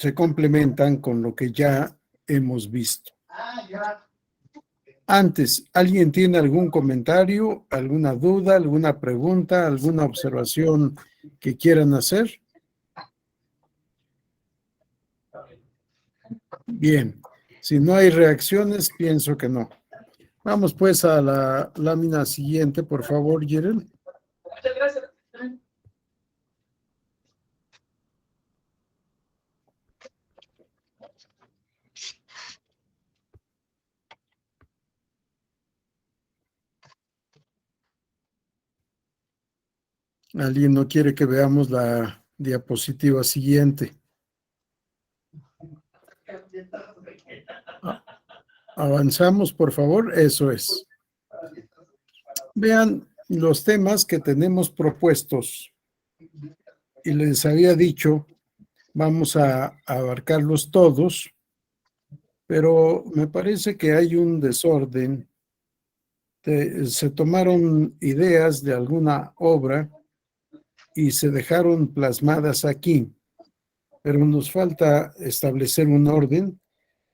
se complementan con lo que ya hemos visto. Antes, ¿alguien tiene algún comentario, alguna duda, alguna pregunta, alguna observación que quieran hacer? Bien, si no hay reacciones, pienso que no. Vamos pues a la lámina siguiente, por favor, Jirel. Muchas gracias. ¿Alguien no quiere que veamos la diapositiva siguiente? Avanzamos, por favor. Eso es. Vean los temas que tenemos propuestos. Y les había dicho, vamos a abarcarlos todos, pero me parece que hay un desorden. Se tomaron ideas de alguna obra y se dejaron plasmadas aquí, pero nos falta establecer un orden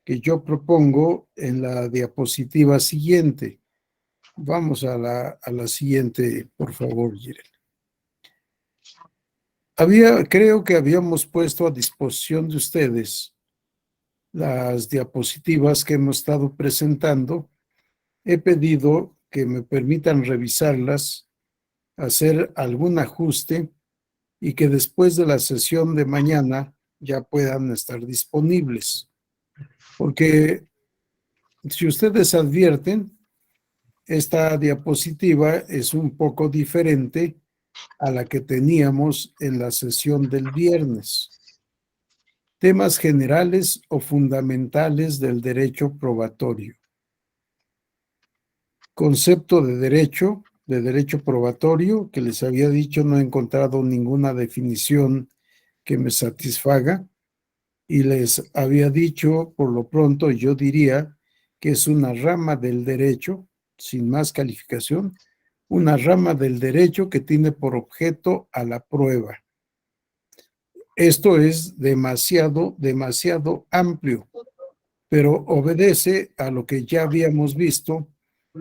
que yo propongo en la diapositiva siguiente. Vamos a la siguiente, por favor, Jirel. Creo que habíamos puesto a disposición de ustedes las diapositivas que hemos estado presentando. He pedido que me permitan revisarlas, hacer algún ajuste y que después de la sesión de mañana ya puedan estar disponibles. Porque si ustedes advierten, esta diapositiva es un poco diferente a la que teníamos en la sesión del viernes. Temas generales o fundamentales del derecho probatorio. Concepto de derecho probatorio, que les había dicho, no he encontrado ninguna definición que me satisfaga, y les había dicho, por lo pronto, yo diría que es una rama del derecho, sin más calificación, una rama del derecho que tiene por objeto a la prueba. Esto es demasiado amplio, pero obedece a lo que ya habíamos visto,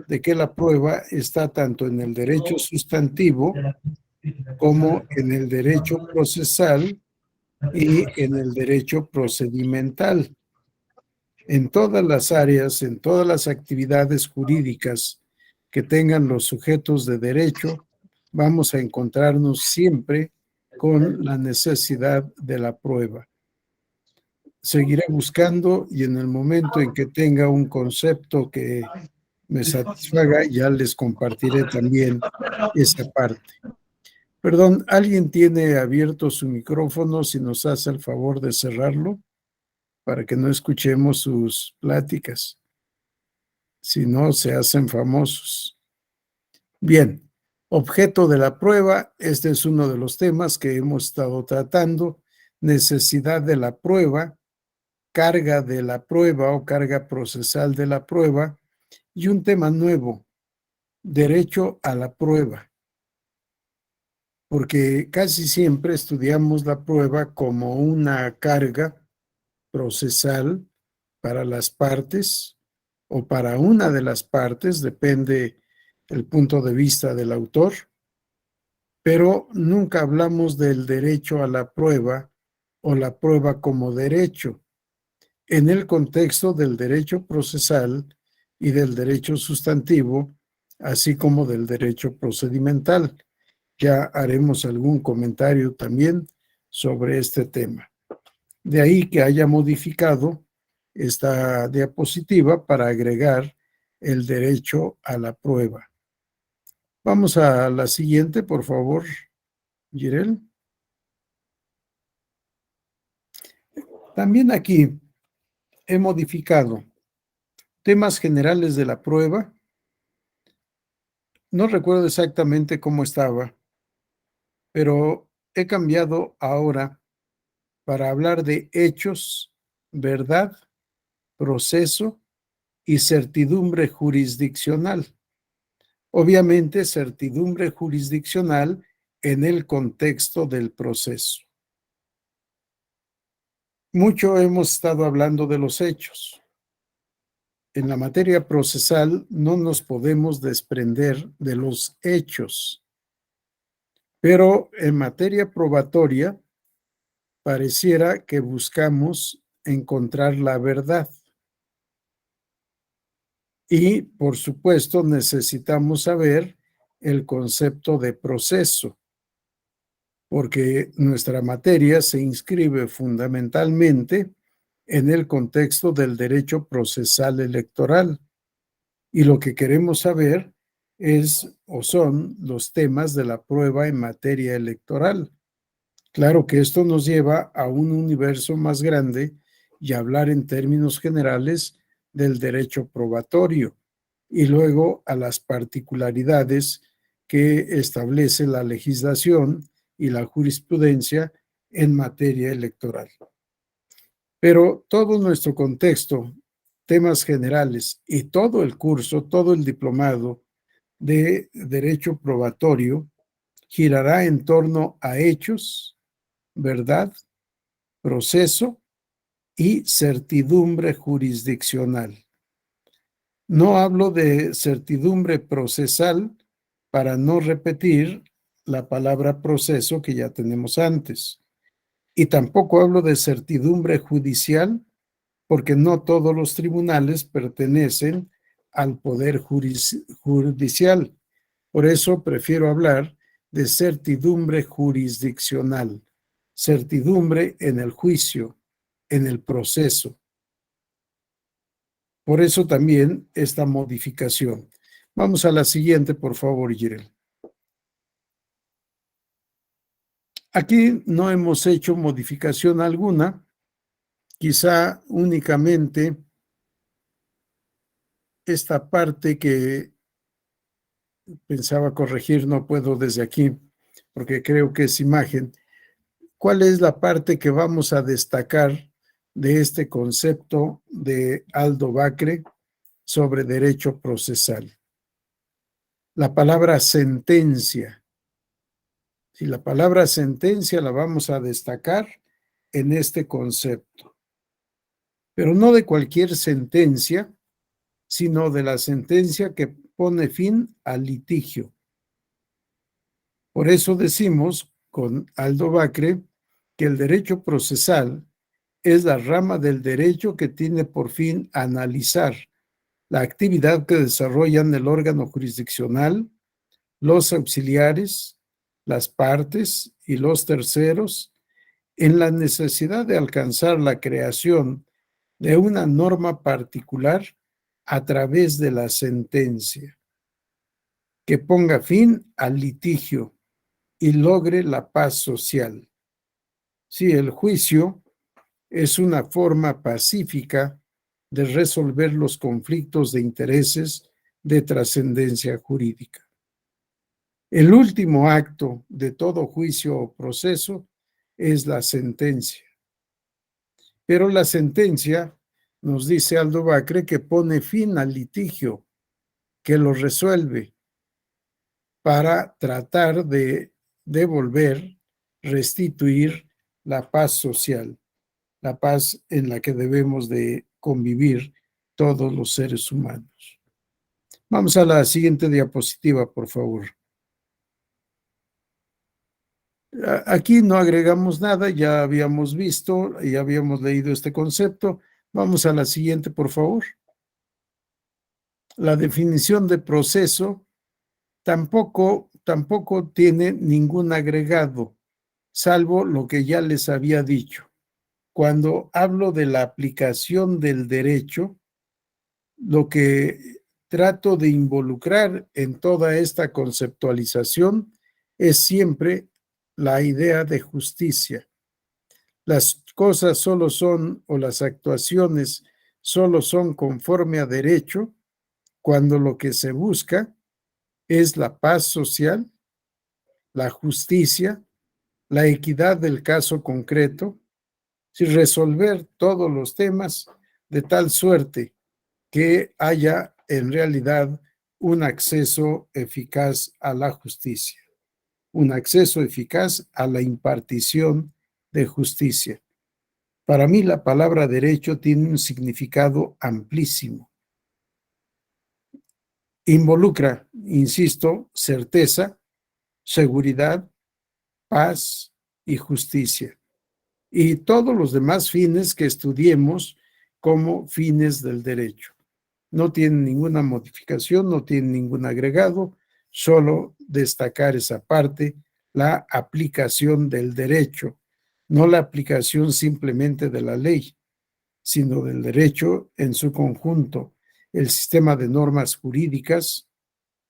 de que la prueba está tanto en el derecho sustantivo como en el derecho procesal y en el derecho procedimental. En todas las áreas, en todas las actividades jurídicas que tengan los sujetos de derecho, vamos a encontrarnos siempre con la necesidad de la prueba. Seguiré buscando y en el momento en que tenga un concepto que me satisfaga, ya les compartiré también esa parte. Perdón, ¿alguien tiene abierto su micrófono? Si nos hace el favor de cerrarlo para que no escuchemos sus pláticas. Si no, se hacen famosos. Bien, objeto de la prueba. Este es uno de los temas que hemos estado tratando. Necesidad de la prueba, carga de la prueba o carga procesal de la prueba. Y un tema nuevo, derecho a la prueba. Porque casi siempre estudiamos la prueba como una carga procesal para las partes o para una de las partes, depende el punto de vista del autor, pero nunca hablamos del derecho a la prueba o la prueba como derecho en el contexto del derecho procesal y del derecho sustantivo, así como del derecho procedimental. Ya haremos algún comentario también sobre este tema. De ahí que haya modificado esta diapositiva para agregar el derecho a la prueba. Vamos a la siguiente, por favor, Jirel. También aquí he modificado temas generales de la prueba. No recuerdo exactamente cómo estaba, pero he cambiado ahora para hablar de hechos, verdad, proceso y certidumbre jurisdiccional. Obviamente, certidumbre jurisdiccional en el contexto del proceso. Mucho hemos estado hablando de los hechos. En la materia procesal no nos podemos desprender de los hechos, pero en materia probatoria pareciera que buscamos encontrar la verdad. Y, por supuesto, necesitamos saber el concepto de proceso, porque nuestra materia se inscribe fundamentalmente en el contexto del derecho procesal electoral. Y lo que queremos saber es o son los temas de la prueba en materia electoral. Claro que esto nos lleva a un universo más grande y hablar en términos generales del derecho probatorio y luego a las particularidades que establece la legislación y la jurisprudencia en materia electoral. Pero todo nuestro contexto, temas generales y todo el curso, todo el diplomado de derecho probatorio girará en torno a hechos, verdad, proceso y certidumbre jurisdiccional. No hablo de certidumbre procesal para no repetir la palabra proceso que ya tenemos antes. Y tampoco hablo de certidumbre judicial porque no todos los tribunales pertenecen al poder judicial. Por eso prefiero hablar de certidumbre jurisdiccional, certidumbre en el juicio, en el proceso. Por eso también esta modificación. Vamos a la siguiente, por favor, Jirel. Aquí no hemos hecho modificación alguna, quizá únicamente esta parte que pensaba corregir, no puedo desde aquí, porque creo que es imagen. ¿Cuál es la parte que vamos a destacar de este concepto de Aldo Bacre sobre derecho procesal? La palabra sentencia. Si la palabra sentencia la vamos a destacar en este concepto, pero no de cualquier sentencia, sino de la sentencia que pone fin al litigio. Por eso decimos con Aldo Bacre que el derecho procesal es la rama del derecho que tiene por fin analizar la actividad que desarrollan el órgano jurisdiccional, los auxiliares, las partes y los terceros en la necesidad de alcanzar la creación de una norma particular a través de la sentencia, que ponga fin al litigio y logre la paz social. Si el juicio es una forma pacífica de resolver los conflictos de intereses de trascendencia jurídica. El último acto de todo juicio o proceso es la sentencia. Pero la sentencia, nos dice Aldo Bacre, que pone fin al litigio, que lo resuelve para tratar de devolver, restituir la paz social, la paz en la que debemos de convivir todos los seres humanos. Vamos a la siguiente diapositiva, por favor. Aquí no agregamos nada, ya habíamos visto, ya habíamos leído este concepto. Vamos a la siguiente, por favor. La definición de proceso tampoco tiene ningún agregado, salvo lo que ya les había dicho. Cuando hablo de la aplicación del derecho, lo que trato de involucrar en toda esta conceptualización es siempre la idea de justicia. Las cosas solo son, o las actuaciones solo son conforme a derecho, cuando lo que se busca es la paz social, la justicia, la equidad del caso concreto, y resolver todos los temas de tal suerte que haya en realidad un acceso eficaz a la justicia, un acceso eficaz a la impartición de justicia. Para mí la palabra derecho tiene un significado amplísimo. Involucra, insisto, certeza, seguridad, paz y justicia. Y todos los demás fines que estudiemos como fines del derecho. No tiene ninguna modificación, no tiene ningún agregado, solo destacar esa parte, la aplicación del derecho, no la aplicación simplemente de la ley, sino del derecho en su conjunto, el sistema de normas jurídicas,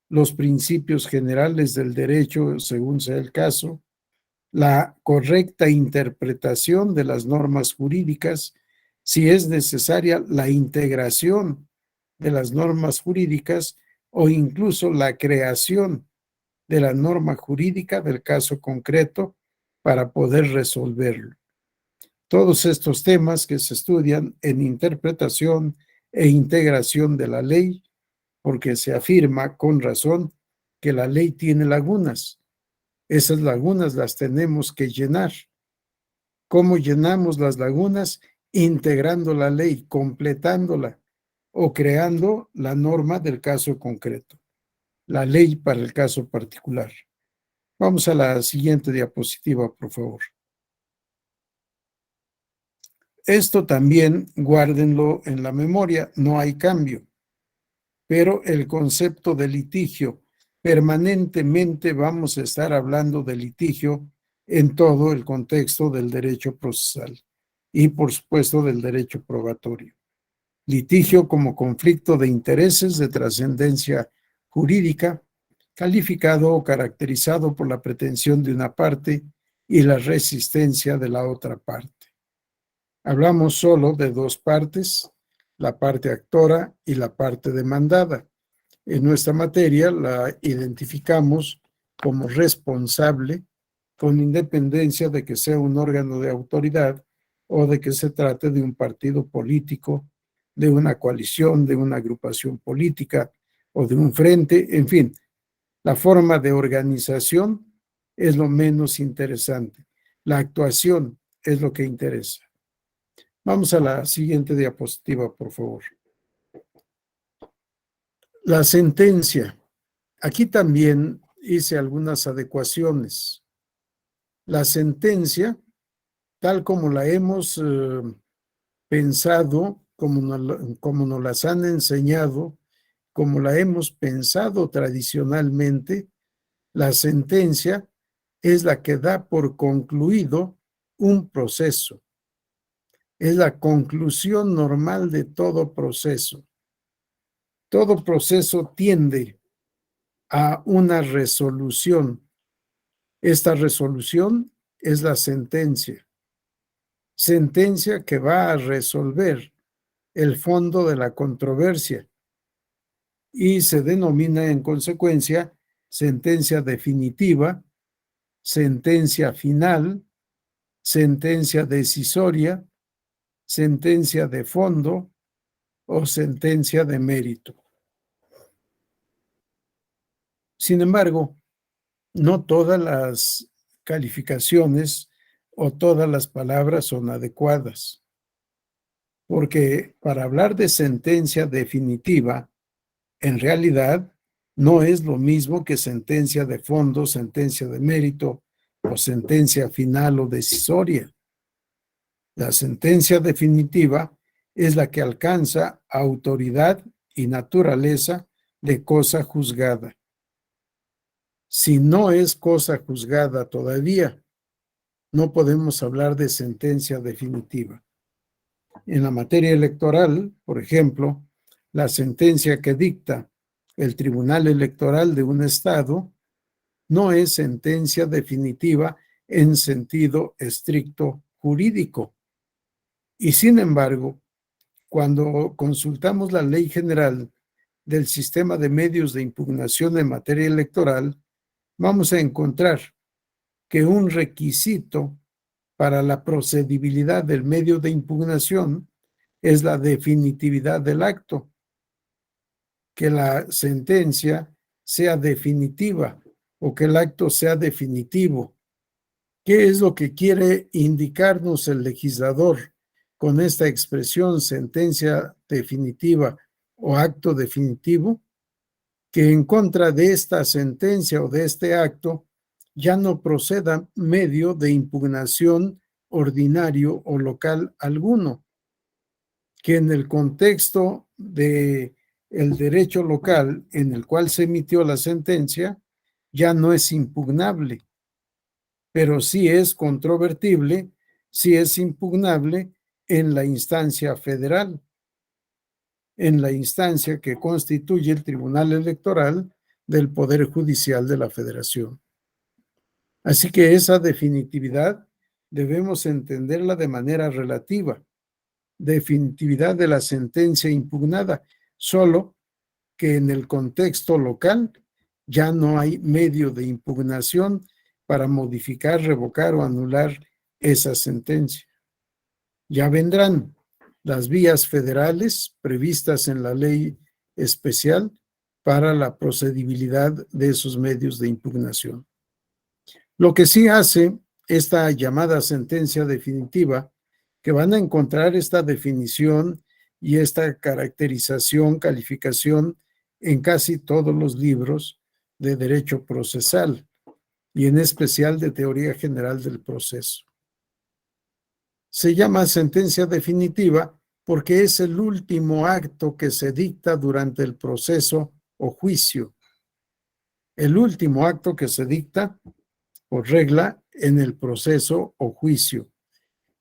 los principios generales del derecho según sea el caso, la correcta interpretación de las normas jurídicas, si es necesaria la integración de las normas jurídicas o incluso la creación de la norma jurídica del caso concreto para poder resolverlo. Todos estos temas que se estudian en interpretación e integración de la ley, porque se afirma con razón que la ley tiene lagunas. Esas lagunas las tenemos que llenar. ¿Cómo llenamos las lagunas? Integrando la ley, completándola o creando la norma del caso concreto, la ley para el caso particular. Vamos a la siguiente diapositiva, por favor. Esto también guárdenlo en la memoria, no hay cambio, pero el concepto de litigio, permanentemente vamos a estar hablando de litigio en todo el contexto del derecho procesal y, por supuesto, del derecho probatorio. Litigio como conflicto de intereses de trascendencia jurídica, calificado o caracterizado por la pretensión de una parte y la resistencia de la otra parte. Hablamos solo de dos partes, la parte actora y la parte demandada. En nuestra materia la identificamos como responsable con independencia de que sea un órgano de autoridad o de que se trate de un partido político, de una coalición, de una agrupación política o de un frente, en fin, la forma de organización es lo menos interesante. La actuación es lo que interesa. Vamos a la siguiente diapositiva, por favor. La sentencia. Aquí también hice algunas adecuaciones. La sentencia, tal como la hemos pensado, como nos las han enseñado, como la hemos pensado tradicionalmente, la sentencia es la que da por concluido un proceso. Es la conclusión normal de todo proceso. Todo proceso tiende a una resolución. Esta resolución es la sentencia. Sentencia que va a resolver el fondo de la controversia y se denomina en consecuencia sentencia definitiva, sentencia final, sentencia decisoria, sentencia de fondo o sentencia de mérito. Sin embargo, no todas las calificaciones o todas las palabras son adecuadas, porque para hablar de sentencia definitiva, en realidad no es lo mismo que sentencia de fondo, sentencia de mérito o sentencia final o decisoria. La sentencia definitiva es la que alcanza autoridad y naturaleza de cosa juzgada. Si no es cosa juzgada todavía, no podemos hablar de sentencia definitiva. En la materia electoral, por ejemplo, la sentencia que dicta el Tribunal Electoral de un estado no es sentencia definitiva en sentido estricto jurídico. Y sin embargo, cuando consultamos la Ley General del Sistema de Medios de Impugnación en materia electoral, vamos a encontrar que un requisito para la procedibilidad del medio de impugnación es la definitividad del acto, que la sentencia sea definitiva o que el acto sea definitivo. ¿Qué es lo que quiere indicarnos el legislador con esta expresión sentencia definitiva o acto definitivo, que en contra de esta sentencia o de este acto ya no proceda medio de impugnación ordinario o local alguno, que en el contexto de el derecho local en el cual se emitió la sentencia ya no es impugnable, pero sí es controvertible, sí es impugnable en la instancia federal, en la instancia que constituye el Tribunal Electoral del Poder Judicial de la Federación. Así que esa definitividad debemos entenderla de manera relativa, definitividad de la sentencia impugnada, solo que en el contexto local ya no hay medio de impugnación para modificar, revocar o anular esa sentencia. Ya vendrán las vías federales previstas en la ley especial para la procedibilidad de esos medios de impugnación. Lo que sí hace esta llamada sentencia definitiva, que van a encontrar esta definición y esta caracterización, calificación en casi todos los libros de derecho procesal y en especial de teoría general del proceso. Se llama sentencia definitiva porque es el último acto que se dicta durante el proceso o juicio. El último acto que se dicta por regla en el proceso o juicio.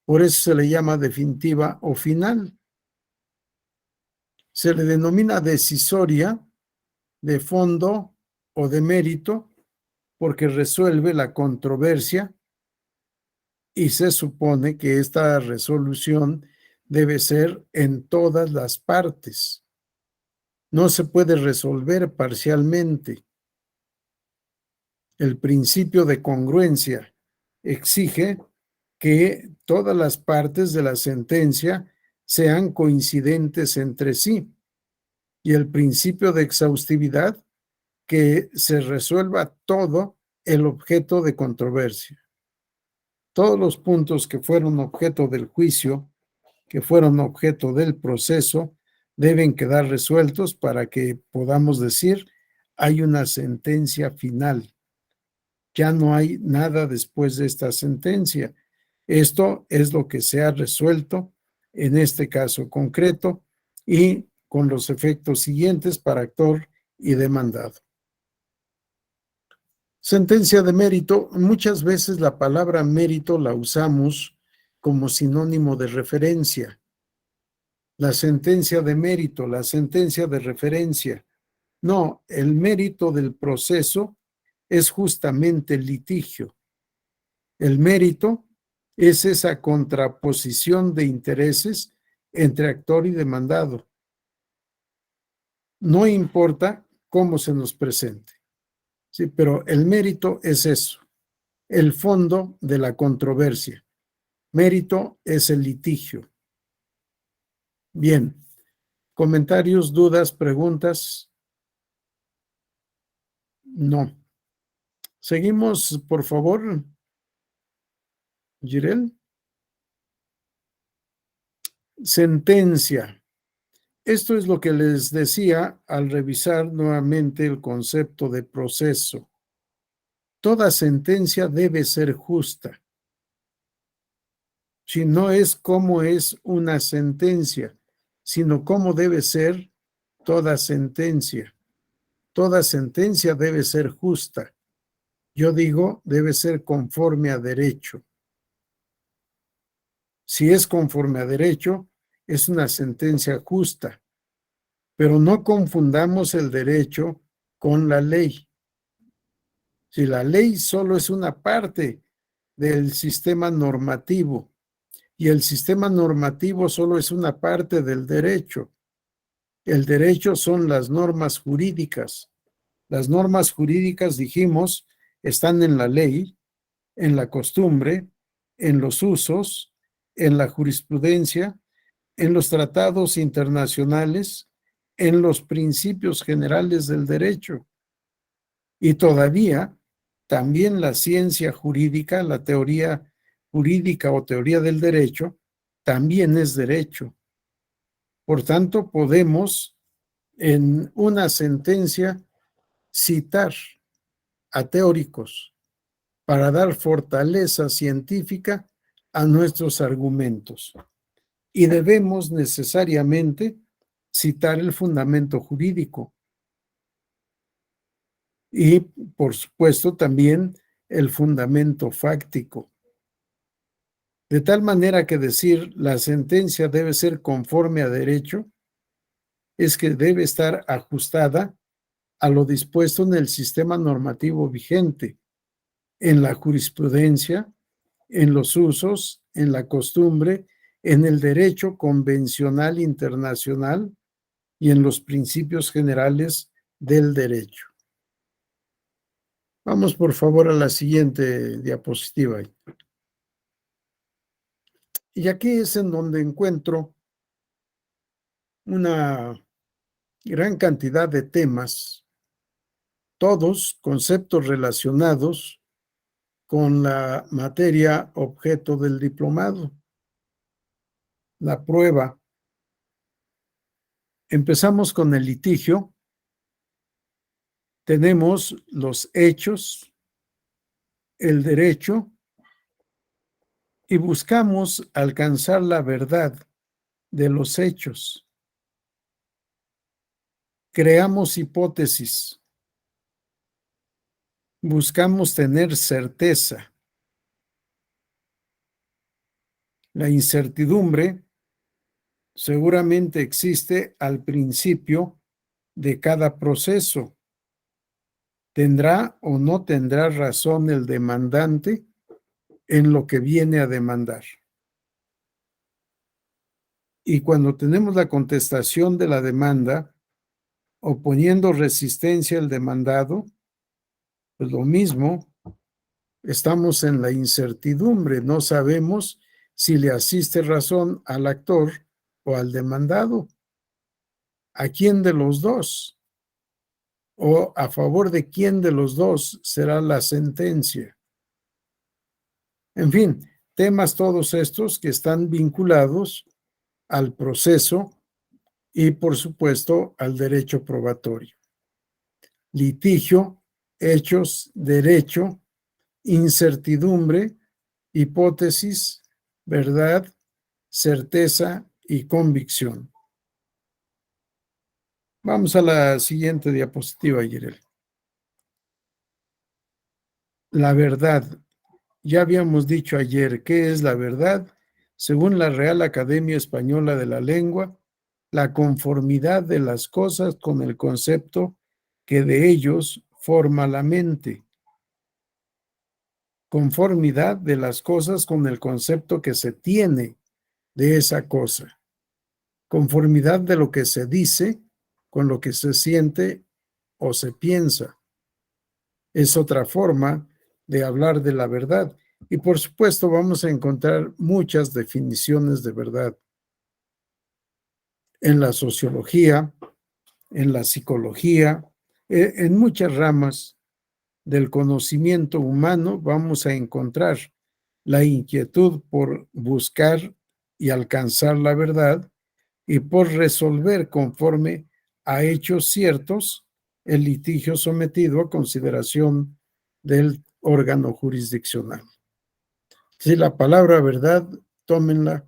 Por eso se le llama definitiva o final. Se le denomina decisoria, de fondo o de mérito porque resuelve la controversia y se supone que esta resolución debe ser en todas las partes. No se puede resolver parcialmente. El principio de congruencia exige que todas las partes de la sentencia sean coincidentes entre sí y el principio de exhaustividad que se resuelva todo el objeto de controversia. Todos los puntos que fueron objeto del juicio, que fueron objeto del proceso, deben quedar resueltos para que podamos decir hay una sentencia final. Ya no hay nada después de esta sentencia. Esto es lo que se ha resuelto en este caso concreto y con los efectos siguientes para actor y demandado. Sentencia de mérito. Muchas veces la palabra mérito la usamos como sinónimo de referencia. La sentencia de mérito, la sentencia de referencia. No, el mérito del proceso es justamente el litigio. El mérito es esa contraposición de intereses entre actor y demandado. No importa cómo se nos presente, sí, pero el mérito es eso, el fondo de la controversia. Mérito es el litigio. Bien, comentarios, dudas, preguntas. No. Seguimos, por favor. Girel. Sentencia. Esto es lo que les decía al revisar nuevamente el concepto de proceso. Toda sentencia debe ser justa. Si no es cómo es una sentencia, sino cómo debe ser toda sentencia. Toda sentencia debe ser justa. Yo digo, debe ser conforme a derecho. Si es conforme a derecho, es una sentencia justa. Pero no confundamos el derecho con la ley. Si la ley solo es una parte del sistema normativo y el sistema normativo solo es una parte del derecho. El derecho son las normas jurídicas. Las normas jurídicas, dijimos, están en la ley, en la costumbre, en los usos, en la jurisprudencia, en los tratados internacionales, en los principios generales del derecho. Y todavía, también la ciencia jurídica, la teoría jurídica o teoría del derecho, también es derecho. Por tanto, podemos en una sentencia citar a teóricos para dar fortaleza científica a nuestros argumentos. Y debemos necesariamente citar el fundamento jurídico y, por supuesto, también el fundamento fáctico. De tal manera que decir la sentencia debe ser conforme a derecho es que debe estar ajustada a lo dispuesto en el sistema normativo vigente, en la jurisprudencia, en los usos, en la costumbre, en el derecho convencional internacional y en los principios generales del derecho. Vamos, por favor, a la siguiente diapositiva. Y aquí es en donde encuentro una gran cantidad de temas, todos conceptos relacionados con la materia objeto del diplomado. La prueba. Empezamos con el litigio. Tenemos los hechos, el derecho, y buscamos alcanzar la verdad de los hechos. Creamos hipótesis. Buscamos tener certeza. La incertidumbre seguramente existe al principio de cada proceso. ¿Tendrá o no tendrá razón el demandante en lo que viene a demandar? Y cuando tenemos la contestación de la demanda, oponiendo resistencia al demandado, pues lo mismo, estamos en la incertidumbre, no sabemos si le asiste razón al actor o al demandado. ¿A quién de los dos? ¿O a favor de quién de los dos será la sentencia? En fin, temas todos estos que están vinculados al proceso y, por supuesto, al derecho probatorio. Litigio, hechos, derecho, incertidumbre, hipótesis, verdad, certeza y convicción. Vamos a la siguiente diapositiva, Yerel. La verdad. Ya habíamos dicho ayer, ¿qué es la verdad? Según la Real Academia Española de la Lengua, la conformidad de las cosas con el concepto que de ellos forma la mente. Conformidad de las cosas con el concepto que se tiene de esa cosa. Conformidad de lo que se dice con lo que se siente o se piensa. Es otra forma de hablar de la verdad. Y por supuesto vamos a encontrar muchas definiciones de verdad. En la sociología, en la psicología, en muchas ramas del conocimiento humano vamos a encontrar la inquietud por buscar y alcanzar la verdad y por resolver conforme a hechos ciertos el litigio sometido a consideración del órgano jurisdiccional. Si la palabra verdad, tómenla,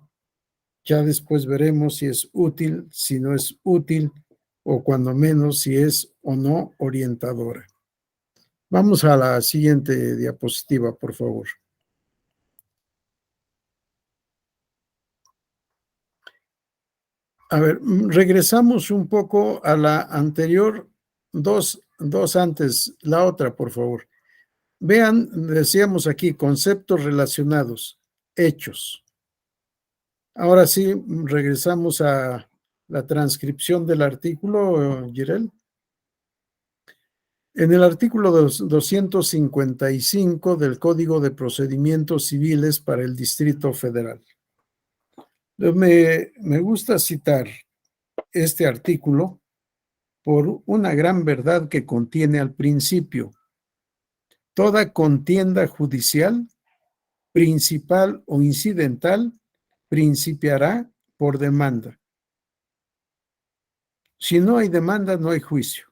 ya después veremos si es útil, si no es útil, o cuando menos si es o no orientadora. Vamos a la siguiente diapositiva, por favor. A ver, regresamos un poco a la anterior, dos antes, la otra, por favor. Vean, decíamos aquí, conceptos relacionados, hechos. Ahora sí, regresamos a la transcripción del artículo, Jirel. En el artículo 255 del Código de Procedimientos Civiles para el Distrito Federal. Me gusta citar este artículo por una gran verdad que contiene al principio. Toda contienda judicial, principal o incidental, principiará por demanda. Si no hay demanda, no hay juicio.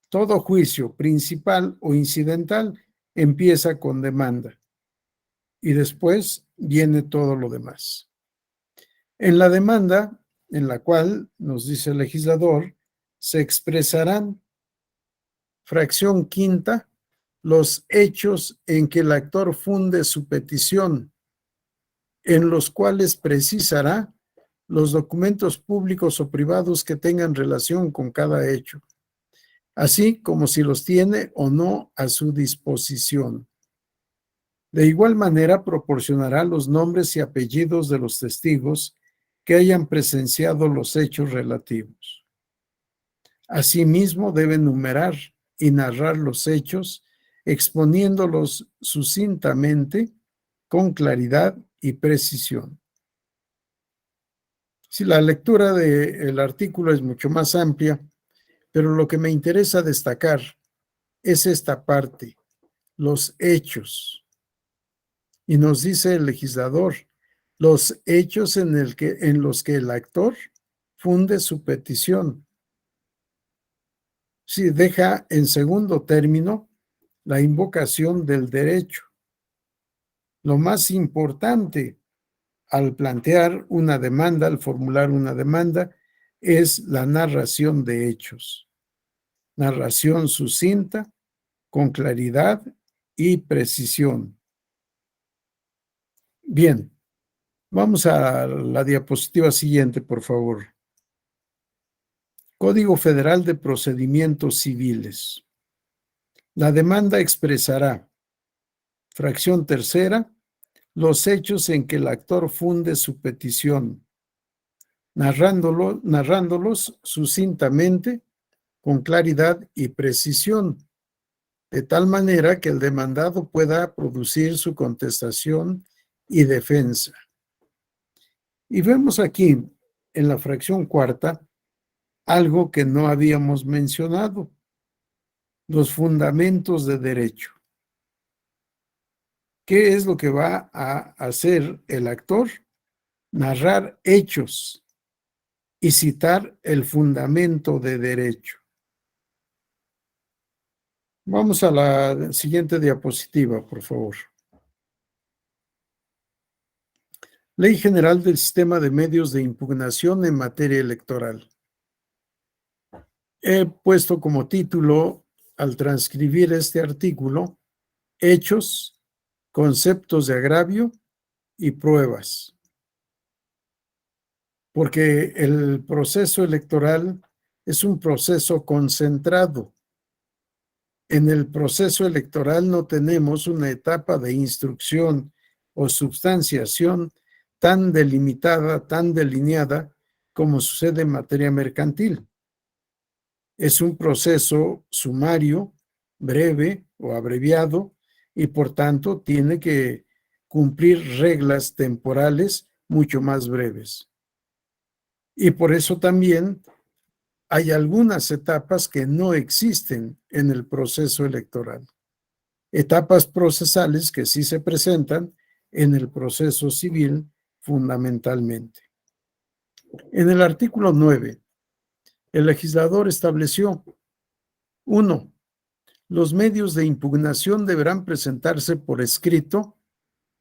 Todo juicio, principal o incidental, empieza con demanda y después viene todo lo demás. En la demanda, en la cual, nos dice el legislador, se expresarán, fracción quinta, los hechos en que el actor funde su petición, en los cuales precisará los documentos públicos o privados que tengan relación con cada hecho, así como si los tiene o no a su disposición. De igual manera, proporcionará los nombres y apellidos de los testigos que hayan presenciado los hechos relativos. Asimismo, debe enumerar y narrar los hechos, exponiéndolos sucintamente, con claridad y precisión. Si la lectura del artículo es mucho más amplia, pero lo que me interesa destacar es esta parte, los hechos. Y nos dice el legislador, los hechos en los que el actor funde su petición. Sí, deja en segundo término la invocación del derecho. Lo más importante al plantear una demanda, al formular una demanda, es la narración de hechos. Narración sucinta, con claridad y precisión. Bien, vamos a la diapositiva siguiente, por favor. Código Federal de Procedimientos Civiles. La demanda expresará, fracción tercera, los hechos en que el actor funde su petición, narrándolos sucintamente, con claridad y precisión, de tal manera que el demandado pueda producir su contestación y defensa. Y vemos aquí, en la fracción cuarta, algo que no habíamos mencionado, los fundamentos de derecho. ¿Qué es lo que va a hacer el actor? Narrar hechos y citar el fundamento de derecho. Vamos a la siguiente diapositiva, por favor. Ley General del Sistema de Medios de Impugnación en materia electoral. He puesto como título, al transcribir este artículo, hechos, conceptos de agravio y pruebas. Porque el proceso electoral es un proceso concentrado. En el proceso electoral no tenemos una etapa de instrucción o substanciación tan delimitada, tan delineada como sucede en materia mercantil. Es un proceso sumario, breve o abreviado y por tanto tiene que cumplir reglas temporales mucho más breves. Y por eso también hay algunas etapas que no existen en el proceso electoral. Etapas procesales que sí se presentan en el proceso civil fundamentalmente. En el artículo 9, el legislador estableció: 1. Los medios de impugnación deberán presentarse por escrito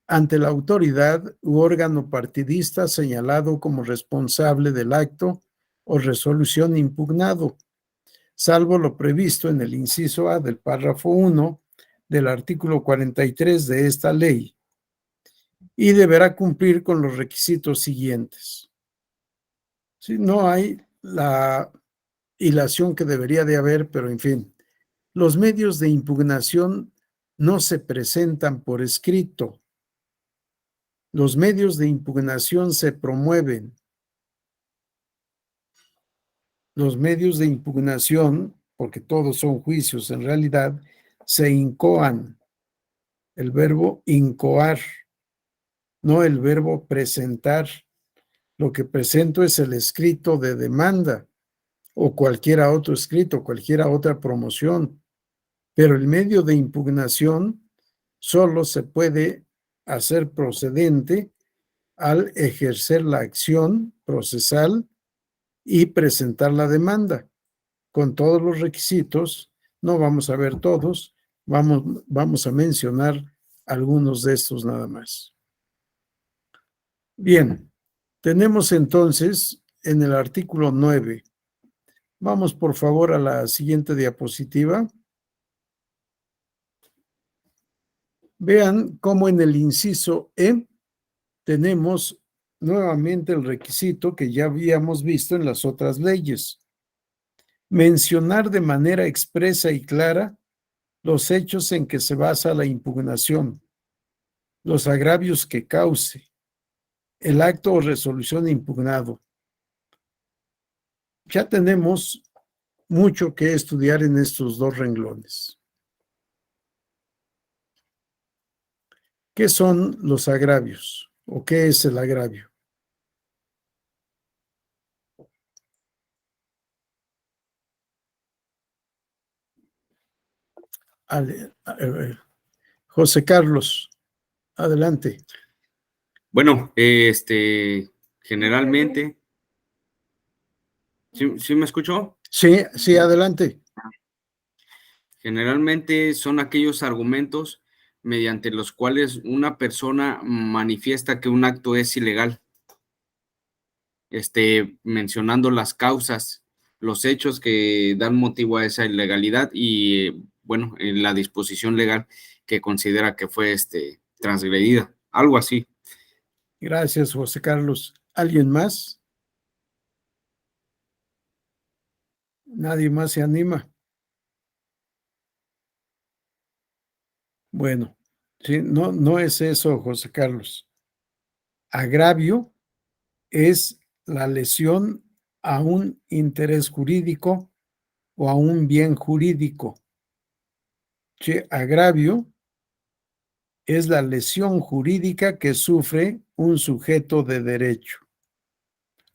ante la autoridad u órgano partidista señalado como responsable del acto o resolución impugnado, salvo lo previsto en el inciso A del párrafo 1 del artículo 43 de esta ley, y deberá cumplir con los requisitos siguientes. Sí, no hay la hilación que debería de haber, pero en fin, los medios de impugnación no se presentan por escrito. Los medios de impugnación se promueven. Los medios de impugnación, porque todos son juicios en realidad, se incoan. El verbo incoar, no el verbo presentar. Lo que presento es el escrito de demanda o cualquier otro escrito, cualquier otra promoción. Pero el medio de impugnación solo se puede hacer procedente al ejercer la acción procesal y presentar la demanda con todos los requisitos. No vamos a ver todos, vamos a mencionar algunos de estos nada más. Bien, tenemos entonces en el artículo 9. Vamos por favor a la siguiente diapositiva. Vean cómo en el inciso E tenemos nuevamente el requisito que ya habíamos visto en las otras leyes. Mencionar de manera expresa y clara los hechos en que se basa la impugnación, los agravios que cause, el acto o resolución impugnado. Ya tenemos mucho que estudiar en estos dos renglones. ¿Qué son los agravios? ¿O qué es el agravio? José Carlos, adelante. Bueno, generalmente, ¿sí me escuchó? Sí, adelante. Generalmente son aquellos argumentos mediante los cuales una persona manifiesta que un acto es ilegal, mencionando las causas, los hechos que dan motivo a esa ilegalidad y, bueno, en la disposición legal que considera que fue, transgredida, algo así. Gracias, José Carlos. ¿Alguien más? ¿Nadie más se anima? Bueno, sí, no es eso, José Carlos. Agravio es la lesión a un interés jurídico o a un bien jurídico. Sí, agravio es la lesión jurídica que sufre un sujeto de derecho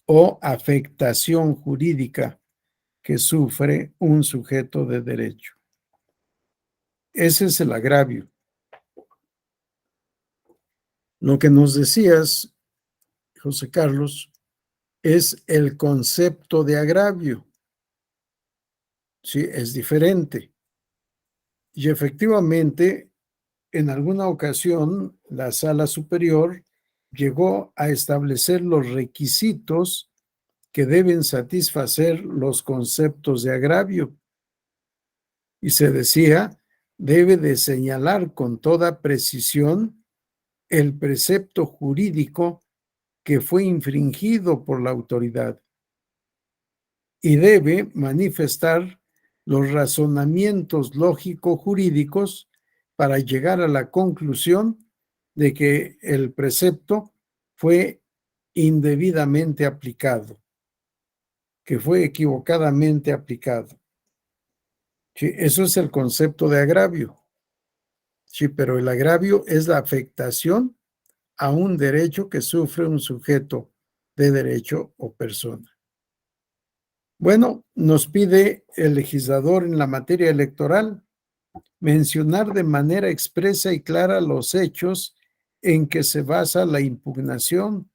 o afectación jurídica que sufre un sujeto de derecho. Ese es el agravio. Lo que nos decías, José Carlos, es el concepto de agravio. Sí, es diferente. Y efectivamente, en alguna ocasión, la Sala Superior llegó a establecer los requisitos que deben satisfacer los conceptos de agravio. Y se decía, debe de señalar con toda precisión el precepto jurídico que fue infringido por la autoridad y debe manifestar los razonamientos lógico-jurídicos para llegar a la conclusión de que el precepto fue indebidamente aplicado, que fue equivocadamente aplicado. Sí, eso es el concepto de agravio. Sí, pero el agravio es la afectación a un derecho que sufre un sujeto de derecho o persona. Bueno, nos pide el legislador en la materia electoral mencionar de manera expresa y clara los hechos en que se basa la impugnación,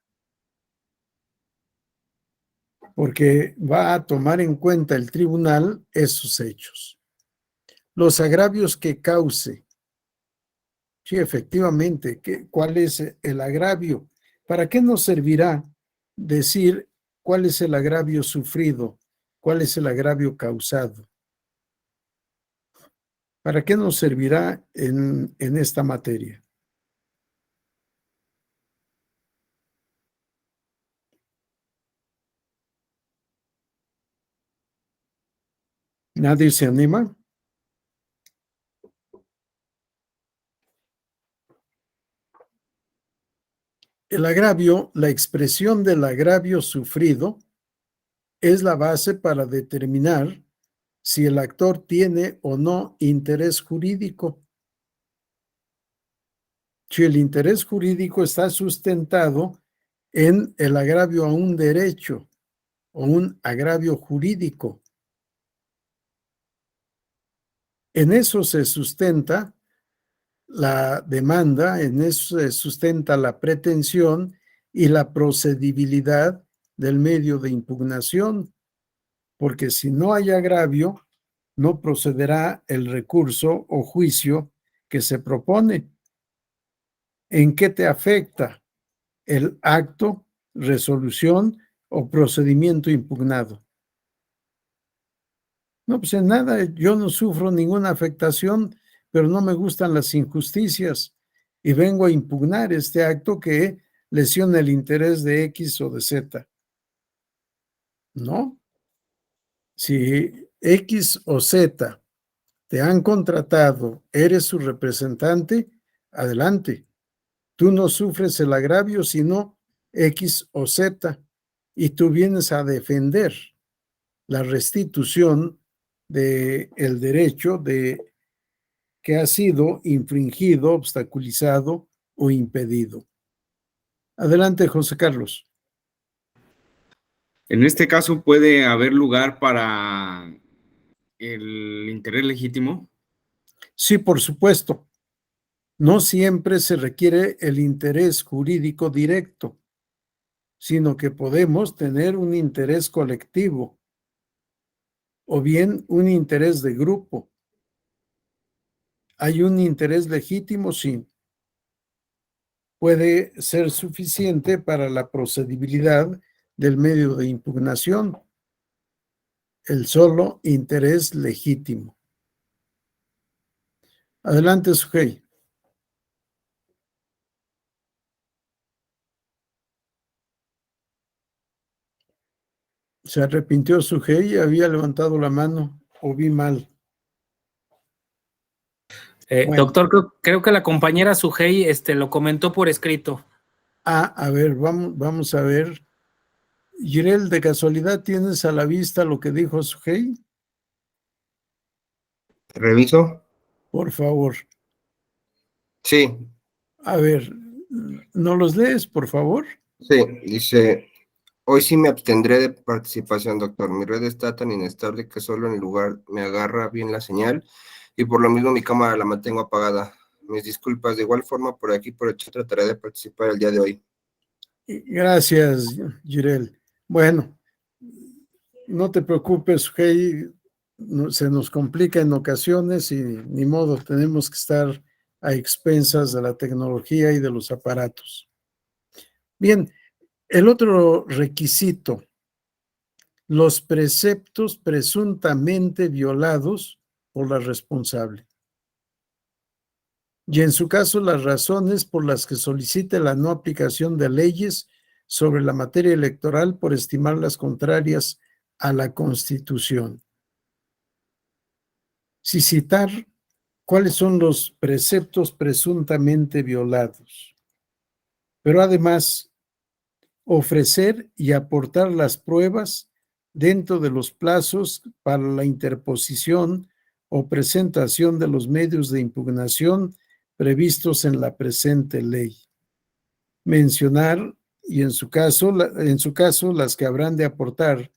porque va a tomar en cuenta el tribunal esos hechos. Los agravios que cause. Sí, efectivamente, ¿cuál es el agravio? ¿Para qué nos servirá decir cuál es el agravio sufrido? ¿Cuál es el agravio causado? ¿Para qué nos servirá en esta materia? ¿Nadie se anima? El agravio, la expresión del agravio sufrido, es la base para determinar si el actor tiene o no interés jurídico. Si el interés jurídico está sustentado en el agravio a un derecho o un agravio jurídico. En eso se sustenta la demanda, en eso se sustenta la pretensión y la procedibilidad del medio de impugnación, porque si no hay agravio, no procederá el recurso o juicio que se propone. ¿En qué te afecta el acto, resolución o procedimiento impugnado? No, pues en nada, yo no sufro ninguna afectación, pero no me gustan las injusticias y vengo a impugnar este acto que lesiona el interés de X o de Z. No, si X o Z te han contratado, eres su representante, adelante. Tú no sufres el agravio, sino X o Z, y tú vienes a defender la restitución del derecho de que ha sido infringido, obstaculizado o impedido. Adelante, José Carlos. En este caso puede haber lugar para el interés legítimo. Sí, por supuesto. No siempre se requiere el interés jurídico directo, sino que podemos tener un interés colectivo o bien un interés de grupo. Hay un interés legítimo, sí. Puede ser suficiente para la procedibilidad del medio de impugnación, el solo interés legítimo. Adelante, Sujei. Se arrepintió Sujei, había levantado la mano o vi mal. Bueno. Doctor, creo que la compañera Sujei lo comentó por escrito. A ver, vamos a ver. Jirel, ¿de casualidad tienes a la vista lo que dijo Sujei? ¿Reviso? Por favor. Sí. A ver, ¿no los lees, por favor? Sí, dice, hoy sí me abstendré de participación, doctor. Mi red está tan inestable que solo en el lugar me agarra bien la señal y por lo mismo mi cámara la mantengo apagada. Mis disculpas, de igual forma por aquí por el chat trataré de participar el día de hoy. Gracias, Jirel. Bueno, no te preocupes, Sujei, se nos complica en ocasiones y ni modo, tenemos que estar a expensas de la tecnología y de los aparatos. Bien, el otro requisito, los preceptos presuntamente violados por la responsable. Y en su caso, las razones por las que solicite la no aplicación de leyes sobre la materia electoral por estimarlas contrarias a la Constitución. Si citar cuáles son los preceptos presuntamente violados, pero además ofrecer y aportar las pruebas dentro de los plazos para la interposición o presentación de los medios de impugnación previstos en la presente ley. Mencionar, y en su caso, las que habrán de aportar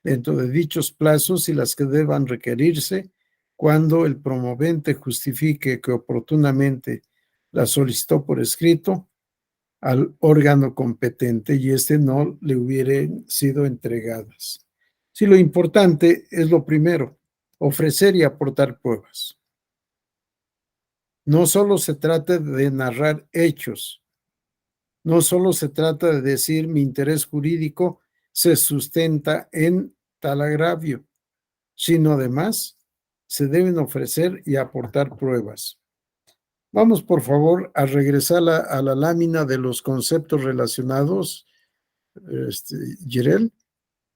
dentro de dichos plazos y las que deban requerirse cuando el promovente justifique que oportunamente la solicitó por escrito al órgano competente y no le hubieran sido entregadas. Sí, lo importante es lo primero, ofrecer y aportar pruebas. No solo se trata de narrar hechos, no solo se trata de decir mi interés jurídico se sustenta en tal agravio, sino además se deben ofrecer y aportar pruebas. Vamos, por favor, a regresar a la lámina de los conceptos relacionados, Jirel.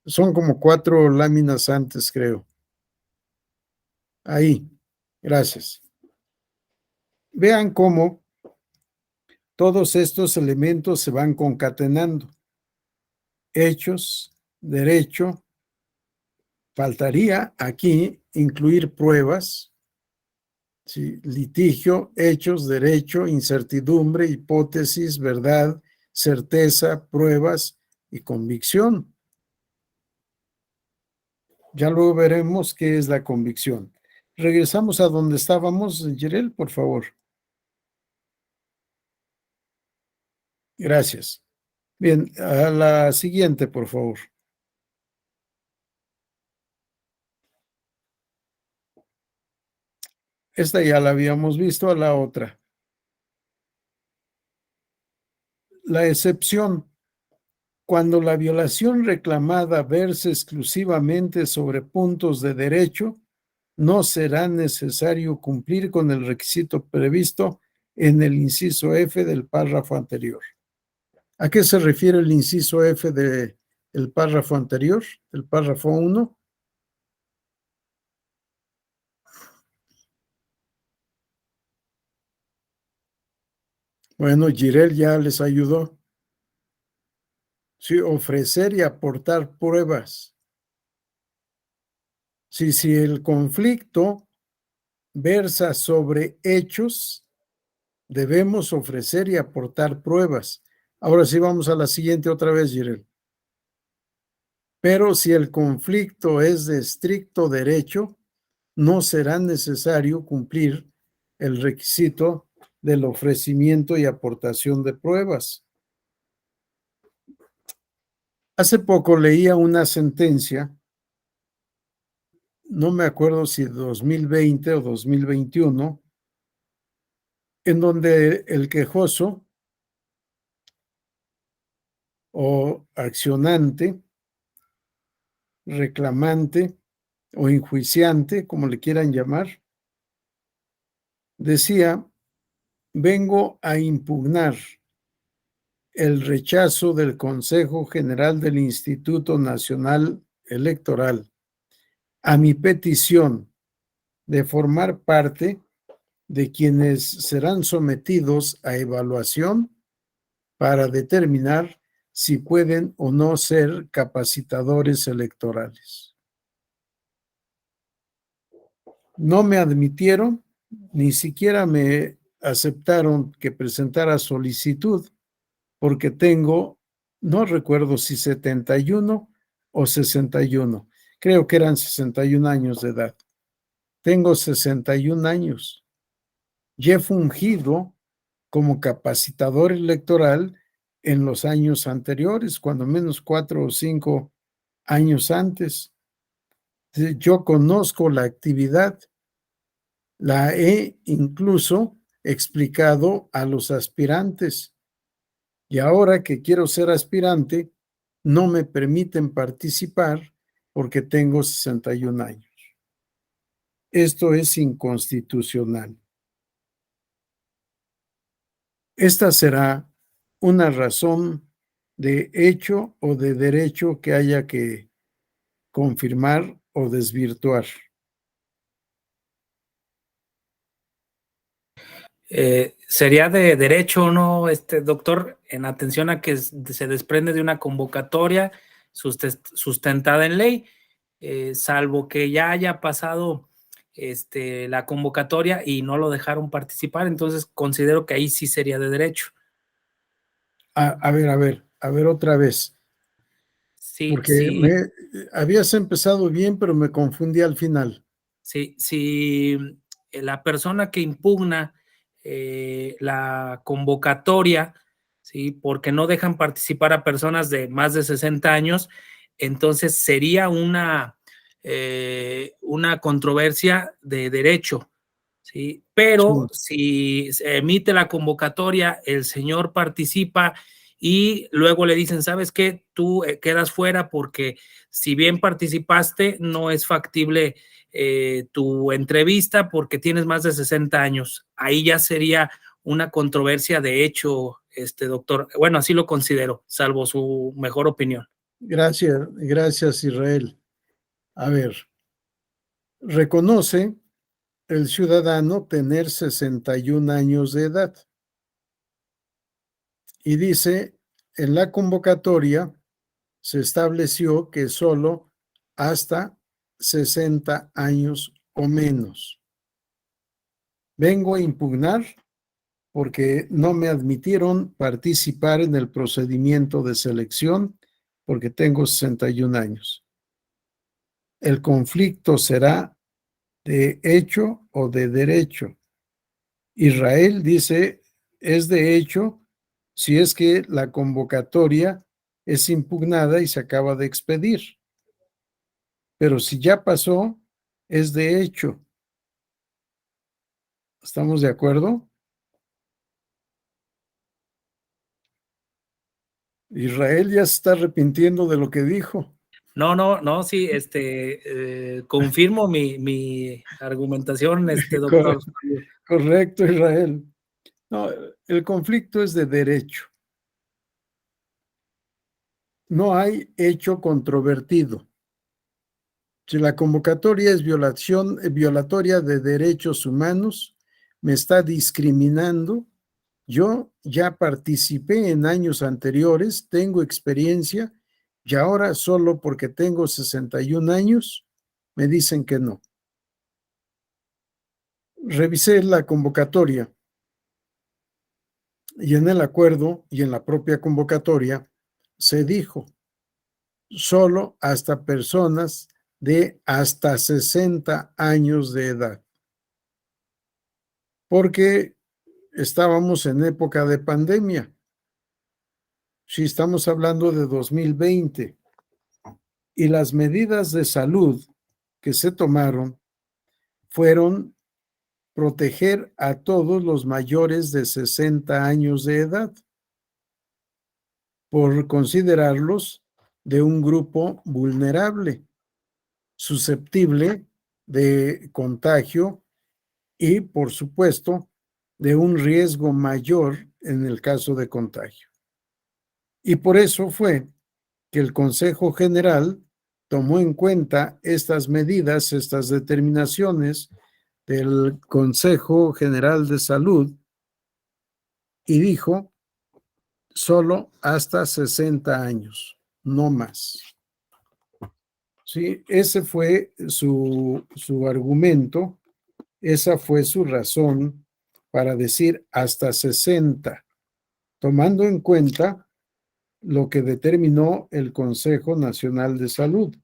Son como 4 láminas antes, creo. Ahí, gracias. Vean cómo todos estos elementos se van concatenando. Hechos, derecho, faltaría aquí incluir pruebas, ¿sí? Litigio, hechos, derecho, incertidumbre, hipótesis, verdad, certeza, pruebas y convicción. Ya luego veremos qué es la convicción. Regresamos a donde estábamos, Jirel, por favor. Gracias. Bien, a la siguiente, por favor. Esta ya la habíamos visto, a la otra. La excepción. Cuando la violación reclamada verse exclusivamente sobre puntos de derecho, no será necesario cumplir con el requisito previsto en el inciso F del párrafo anterior. ¿A qué se refiere el inciso F del párrafo anterior, el párrafo 1? Bueno, Girel ya les ayudó. Sí, ofrecer y aportar pruebas. Sí, si el conflicto versa sobre hechos, debemos ofrecer y aportar pruebas. Ahora sí vamos a la siguiente otra vez, Girel. Pero si el conflicto es de estricto derecho, no será necesario cumplir el requisito del ofrecimiento y aportación de pruebas. Hace poco leía una sentencia, no me acuerdo si 2020 o 2021, en donde el quejoso o accionante, reclamante o enjuiciante, como le quieran llamar, decía: vengo a impugnar el rechazo del Consejo General del Instituto Nacional Electoral a mi petición de formar parte de quienes serán sometidos a evaluación para determinar si pueden o no ser capacitadores electorales. No me admitieron, ni siquiera me aceptaron que presentara solicitud, porque tengo, no recuerdo si 71 o 61, creo que eran 61 años de edad. Tengo 61 años y he fungido como capacitador electoral en los años anteriores, cuando menos 4 o 5 años antes. Yo conozco la actividad, la he incluso explicado a los aspirantes. Y ahora que quiero ser aspirante, no me permiten participar porque tengo 61 años. Esto es inconstitucional. Esta será una razón de hecho o de derecho que haya que confirmar o desvirtuar. Sería de derecho, ¿no, doctor? En atención a que se desprende de una convocatoria sustentada en ley, salvo que ya haya pasado la convocatoria y no lo dejaron participar, entonces considero que ahí sí sería de derecho. A ver otra vez. Sí, Porque sí. habías empezado bien, pero me confundí al final. Sí, si la persona que impugna la convocatoria, ¿sí? Porque no dejan participar a personas de más de 60 años, entonces sería una controversia de derecho, ¿sí? Pero si se emite la convocatoria, el señor participa y luego le dicen, ¿sabes qué? Tú quedas fuera porque si bien participaste, no es factible tu entrevista porque tienes más de 60 años. Ahí ya sería una controversia de hecho, doctor. Bueno, así lo considero, salvo su mejor opinión. Gracias, Israel. A ver, reconoce el ciudadano tener 61 años de edad y dice, en la convocatoria se estableció que solo hasta 60 años o menos. Vengo a impugnar porque no me admitieron participar en el procedimiento de selección porque tengo 61 años. El conflicto será de hecho o de derecho. Israel dice, es de hecho si es que la convocatoria es impugnada y se acaba de expedir. Pero si ya pasó, es de hecho. ¿Estamos de acuerdo? Israel ya se está arrepintiendo de lo que dijo. No, sí, confirmo mi argumentación, doctor. Correcto, Israel. No, el conflicto es de derecho. No hay hecho controvertido. Si la convocatoria es violatoria de derechos humanos, me está discriminando. Yo ya participé en años anteriores, tengo experiencia y ahora solo porque tengo 61 años me dicen que no. Revisé la convocatoria y en el acuerdo y en la propia convocatoria se dijo solo hasta personas de hasta 60 años de edad, porque estábamos en época de pandemia. Si estamos hablando de 2020 y las medidas de salud que se tomaron fueron proteger a todos los mayores de 60 años de edad por considerarlos de un grupo vulnerable, susceptible de contagio y, por supuesto, de un riesgo mayor en el caso de contagio. Y por eso fue que el Consejo General tomó en cuenta estas medidas, estas determinaciones del Consejo General de Salud y dijo solo hasta 60 años, no más. Sí, ese fue su argumento, esa fue su razón para decir hasta 60, tomando en cuenta lo que determinó el Consejo Nacional de Salud.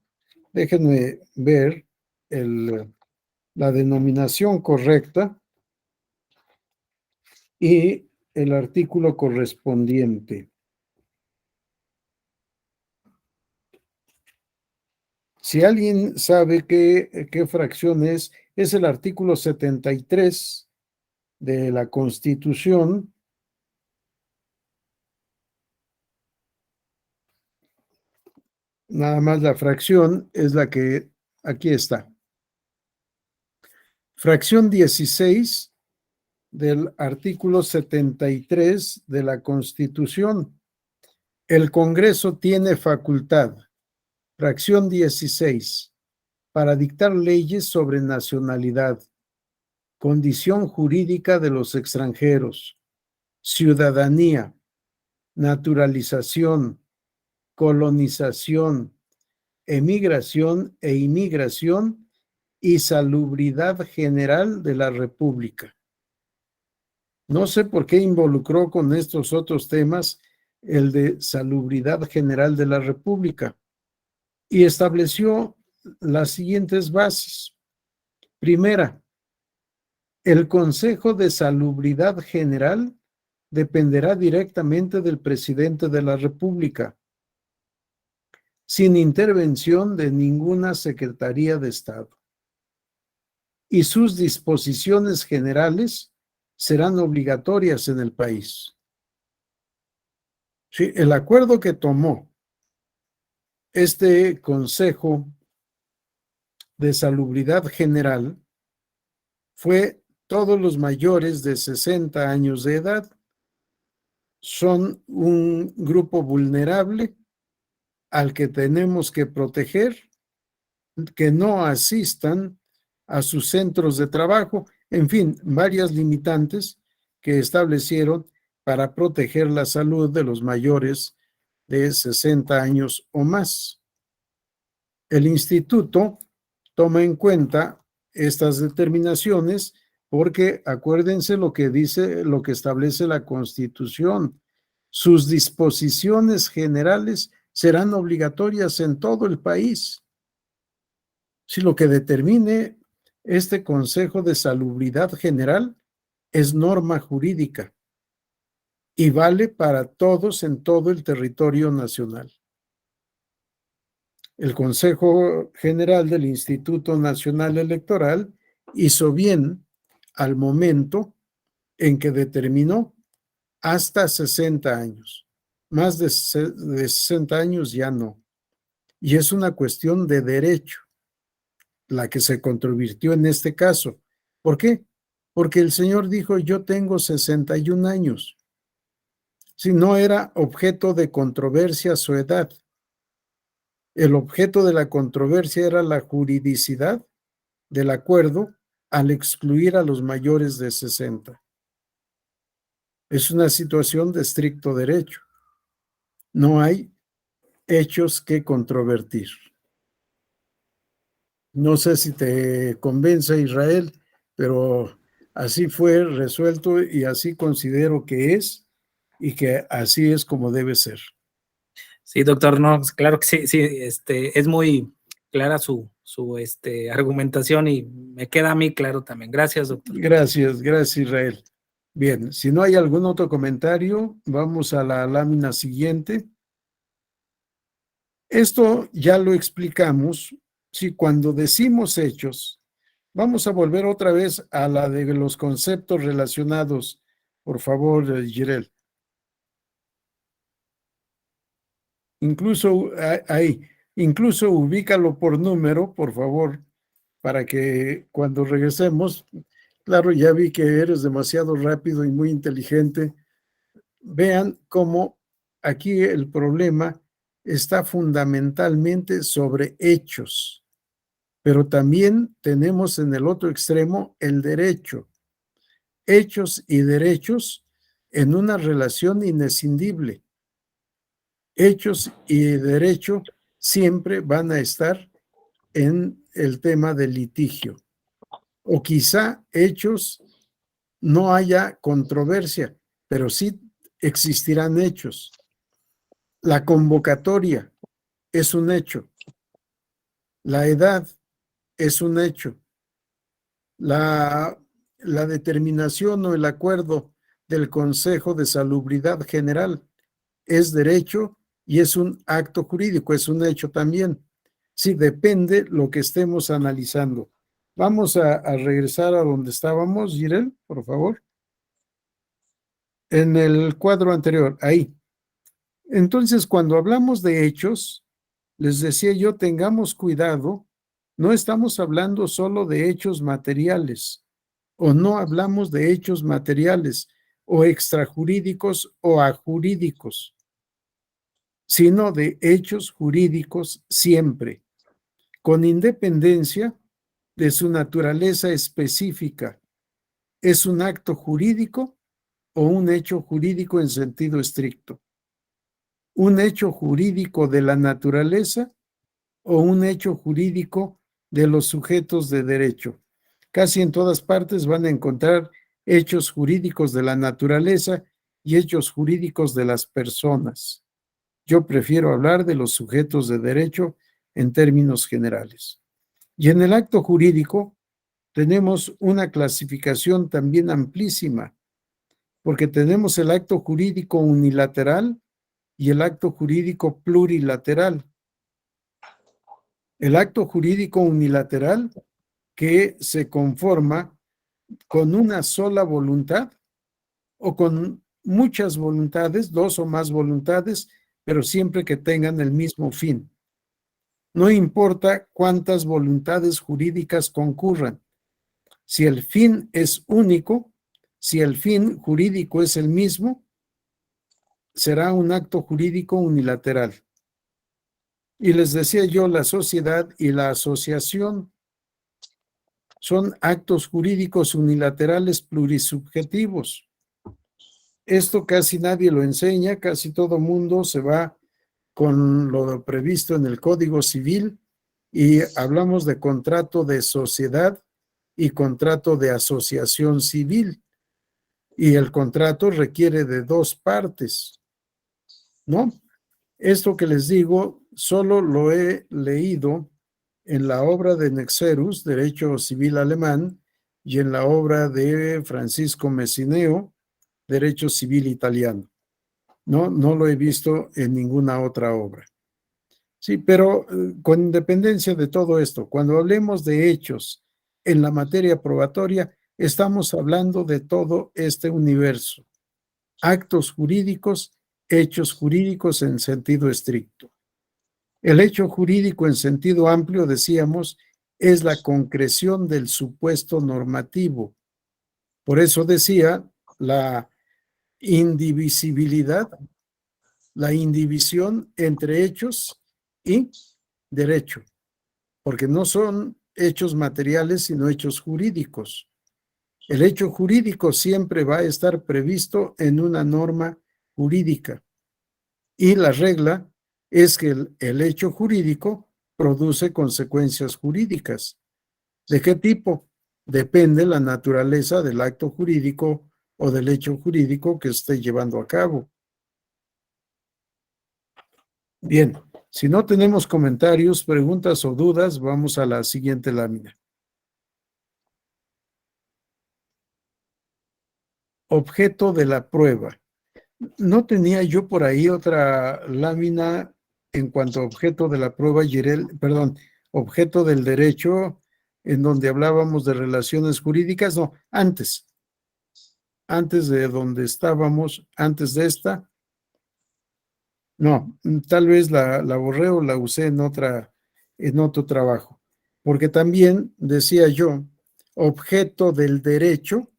Déjenme ver la denominación correcta y el artículo correspondiente. Si alguien sabe qué fracción es el artículo 73 de la Constitución. Nada más la fracción es la que aquí está. Fracción 16 del artículo 73 de la Constitución. El Congreso tiene facultad, fracción 16, para dictar leyes sobre nacionalidad, condición jurídica de los extranjeros, ciudadanía, naturalización, colonización, emigración e inmigración y salubridad general de la República. No sé por qué involucró con estos otros temas el de salubridad general de la República y estableció las siguientes bases. Primera, el Consejo de Salubridad General dependerá directamente del presidente de la República, sin intervención de ninguna Secretaría de Estado. Y sus disposiciones generales serán obligatorias en el país. Sí, el acuerdo que tomó este Consejo de Salubridad General fue todos los mayores de 60 años de edad. Son un grupo vulnerable al que tenemos que proteger, que no asistan a sus centros de trabajo, en fin, varias limitantes que establecieron para proteger la salud de los mayores de 60 años o más. El instituto toma en cuenta estas determinaciones porque acuérdense lo que dice, lo que establece la Constitución. Sus disposiciones generales serán obligatorias en todo el país. Si lo que determine este Consejo de Salubridad General es norma jurídica. y vale para todos en todo el territorio nacional. El Consejo General del Instituto Nacional Electoral hizo bien al momento en que determinó hasta 60 años. Más de 60 años ya no. Y es una cuestión de derecho la que se controvirtió en este caso. ¿Por qué? Porque el señor dijo, yo tengo 61 años. Si no era objeto de controversia su edad. El objeto de la controversia era la juridicidad del acuerdo al excluir a los mayores de 60. Es una situación de estricto derecho. No hay hechos que controvertir. No sé si te convence, Israel, pero así fue resuelto y así considero que es y que así es como debe ser. Sí, doctor, no, claro que sí, es muy clara su argumentación y me queda a mí claro también. Gracias, doctor. Gracias, Israel. Bien, si no hay algún otro comentario, vamos a la lámina siguiente. Esto ya lo explicamos. Si cuando decimos hechos, vamos a volver otra vez a la de los conceptos relacionados. Por favor, Jirel. Incluso ahí, incluso ubícalo por número, por favor, para que cuando regresemos, claro, ya vi que eres demasiado rápido y muy inteligente. Vean cómo aquí el problema está fundamentalmente sobre hechos, pero también tenemos en el otro extremo el derecho. Hechos y derechos en una relación inescindible. Hechos y derecho siempre van a estar en el tema del litigio. O quizá hechos no haya controversia, pero sí existirán hechos. La convocatoria es un hecho. La edad es un hecho. La determinación o el acuerdo del Consejo de Salubridad General es derecho y es un acto jurídico, es un hecho también. Sí, depende lo que estemos analizando. Vamos a regresar a donde estábamos, Jirel, por favor. En el cuadro anterior, ahí. Entonces, cuando hablamos de hechos, les decía yo, tengamos cuidado, no estamos hablando solo de hechos materiales, o no hablamos de hechos materiales, o extrajurídicos o ajurídicos, sino de hechos jurídicos siempre, con independencia de su naturaleza específica. ¿Es un acto jurídico o un hecho jurídico en sentido estricto? ¿Un hecho jurídico de la naturaleza o un hecho jurídico de los sujetos de derecho? Casi en todas partes van a encontrar hechos jurídicos de la naturaleza y hechos jurídicos de las personas. Yo prefiero hablar de los sujetos de derecho en términos generales. Y en el acto jurídico tenemos una clasificación también amplísima, porque tenemos el acto jurídico unilateral y el acto jurídico plurilateral. El acto jurídico unilateral que se conforma con una sola voluntad o con muchas voluntades, dos o más voluntades, pero siempre que tengan el mismo fin. No importa cuántas voluntades jurídicas concurran. Si el fin es único, si el fin jurídico es el mismo, será un acto jurídico unilateral. Y les decía yo, la sociedad y la asociación son actos jurídicos unilaterales plurisubjetivos. Esto casi nadie lo enseña, casi todo mundo se va con lo previsto en el Código Civil y hablamos de contrato de sociedad y contrato de asociación civil. Y el contrato requiere de dos partes, ¿no? Esto que les digo, solo lo he leído en la obra de Nexerus, Derecho Civil Alemán, y en la obra de Francisco Messineo, derecho civil italiano. No lo he visto en ninguna otra obra. Sí, pero con independencia de todo esto, cuando hablemos de hechos en la materia probatoria, estamos hablando de todo este universo. Actos jurídicos, hechos jurídicos en sentido estricto. El hecho jurídico en sentido amplio, decíamos, es la concreción del supuesto normativo. Por eso decía la indivisibilidad, la indivisión entre hechos y derecho, porque no son hechos materiales, sino hechos jurídicos. El hecho jurídico siempre va a estar previsto en una norma jurídica. Y la regla es que el hecho jurídico produce consecuencias jurídicas. ¿De qué tipo? Depende la naturaleza del acto jurídico o del hecho jurídico que esté llevando a cabo. Bien, si no tenemos comentarios, preguntas o dudas, vamos a la siguiente lámina. Objeto de la prueba. No tenía yo por ahí otra lámina en cuanto a objeto de la prueba, objeto del derecho, en donde hablábamos de relaciones jurídicas. No, antes de donde estábamos, antes de esta. No, tal vez la borré o la usé en otro trabajo, porque también decía yo, objeto del derecho,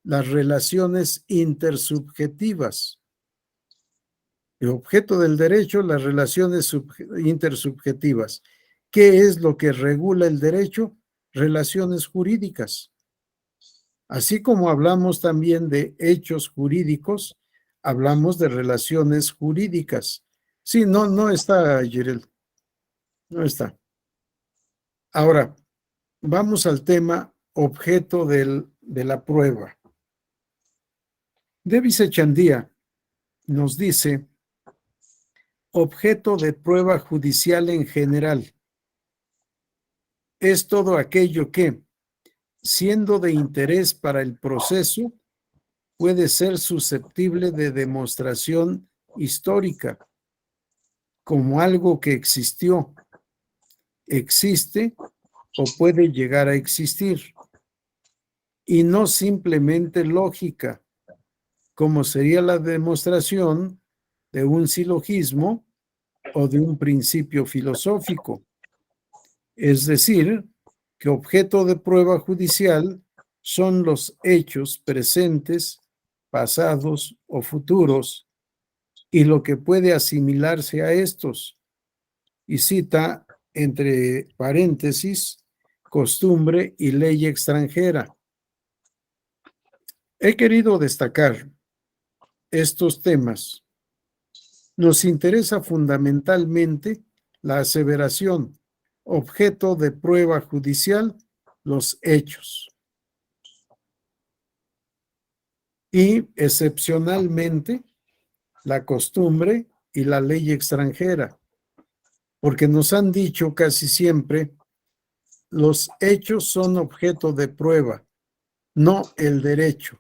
las relaciones intersubjetivas. El objeto del derecho, las relaciones intersubjetivas. ¿Qué es lo que regula el derecho? Relaciones jurídicas. Así como hablamos también de hechos jurídicos, hablamos de relaciones jurídicas. Sí, no está, Yerel. No está. Ahora, vamos al tema objeto de la prueba. Davis Echandía nos dice, objeto de prueba judicial en general es todo aquello que, siendo de interés para el proceso, puede ser susceptible de demostración histórica, como algo que existió, existe o puede llegar a existir, y no simplemente lógica, como sería la demostración de un silogismo o de un principio filosófico. Es decir, que objeto de prueba judicial son los hechos presentes, pasados o futuros, y lo que puede asimilarse a estos. Y cita entre paréntesis, costumbre y ley extranjera. He querido destacar estos temas. Nos interesa fundamentalmente la aseveración, objeto de prueba judicial, los hechos. Y excepcionalmente la costumbre y la ley extranjera, porque nos han dicho casi siempre, los hechos son objeto de prueba, no el derecho.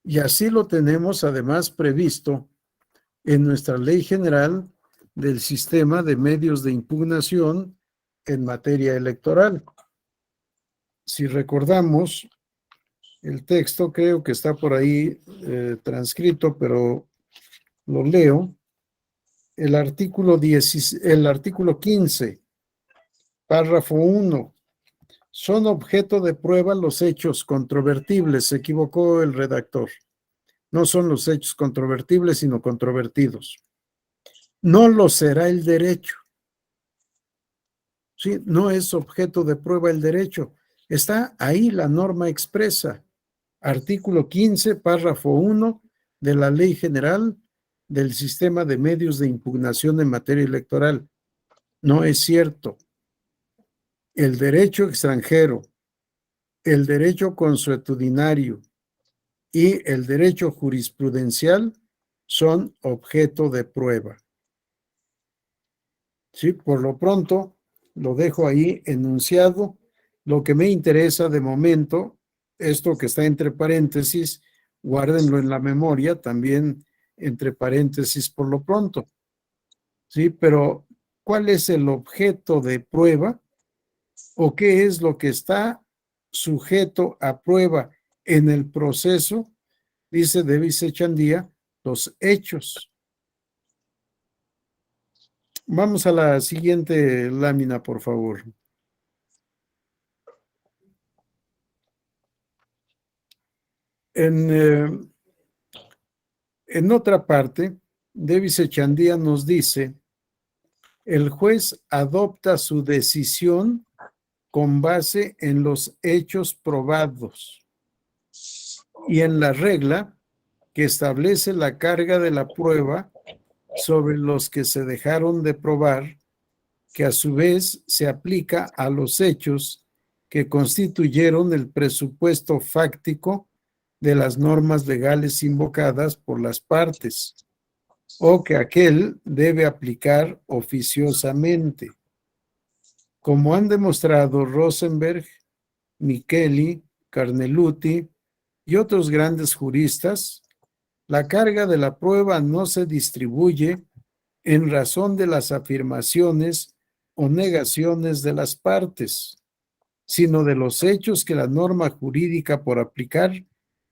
Y así lo tenemos además previsto en nuestra Ley General del Sistema de Medios de Impugnación en materia electoral. Si recordamos, el texto creo que está por ahí transcrito, pero lo leo. El artículo 15, párrafo 1. Son objeto de prueba los hechos controvertibles. Se equivocó el redactor. No son los hechos controvertibles, sino controvertidos. No lo será el derecho. ¿Sí? No es objeto de prueba el derecho. Está ahí la norma expresa. Artículo 15, párrafo 1 de la Ley General del Sistema de Medios de Impugnación en materia electoral. No es cierto. El derecho extranjero, el derecho consuetudinario y el derecho jurisprudencial son objeto de prueba. Sí, por lo pronto lo dejo ahí enunciado. Lo que me interesa de momento, esto que está entre paréntesis, guárdenlo en la memoria también entre paréntesis por lo pronto. ¿Sí? Pero, ¿cuál es el objeto de prueba o qué es lo que está sujeto a prueba en el proceso? Dice Davis Echandía, los hechos. Vamos a la siguiente lámina, por favor. En otra parte, Davis Echandía nos dice, el juez adopta su decisión con base en los hechos probados y en la regla que establece la carga de la prueba sobre los que se dejaron de probar, que a su vez se aplica a los hechos que constituyeron el presupuesto fáctico de las normas legales invocadas por las partes, o que aquel debe aplicar oficiosamente. Como han demostrado Rosenberg, Micheli, Carneluti y otros grandes juristas, la carga de la prueba no se distribuye en razón de las afirmaciones o negaciones de las partes, sino de los hechos que la norma jurídica por aplicar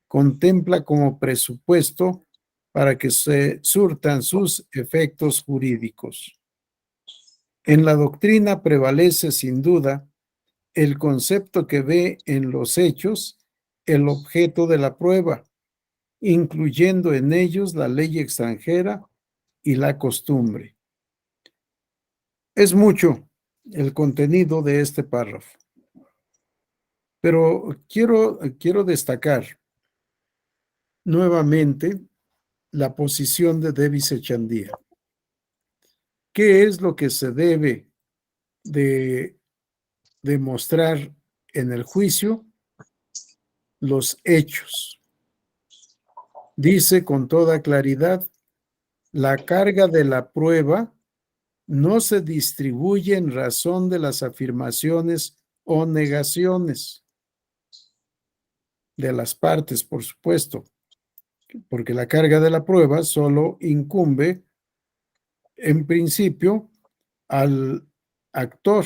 contempla como presupuesto para que se surtan sus efectos jurídicos. En la doctrina prevalece sin duda el concepto que ve en los hechos el objeto de la prueba, incluyendo en ellos la ley extranjera y la costumbre. Es mucho el contenido de este párrafo, pero quiero destacar nuevamente la posición de Davis Echandía. ¿Qué es lo que se debe de demostrar en el juicio? Los hechos. Dice con toda claridad, la carga de la prueba no se distribuye en razón de las afirmaciones o negaciones de las partes, por supuesto, porque la carga de la prueba solo incumbe, en principio, al actor,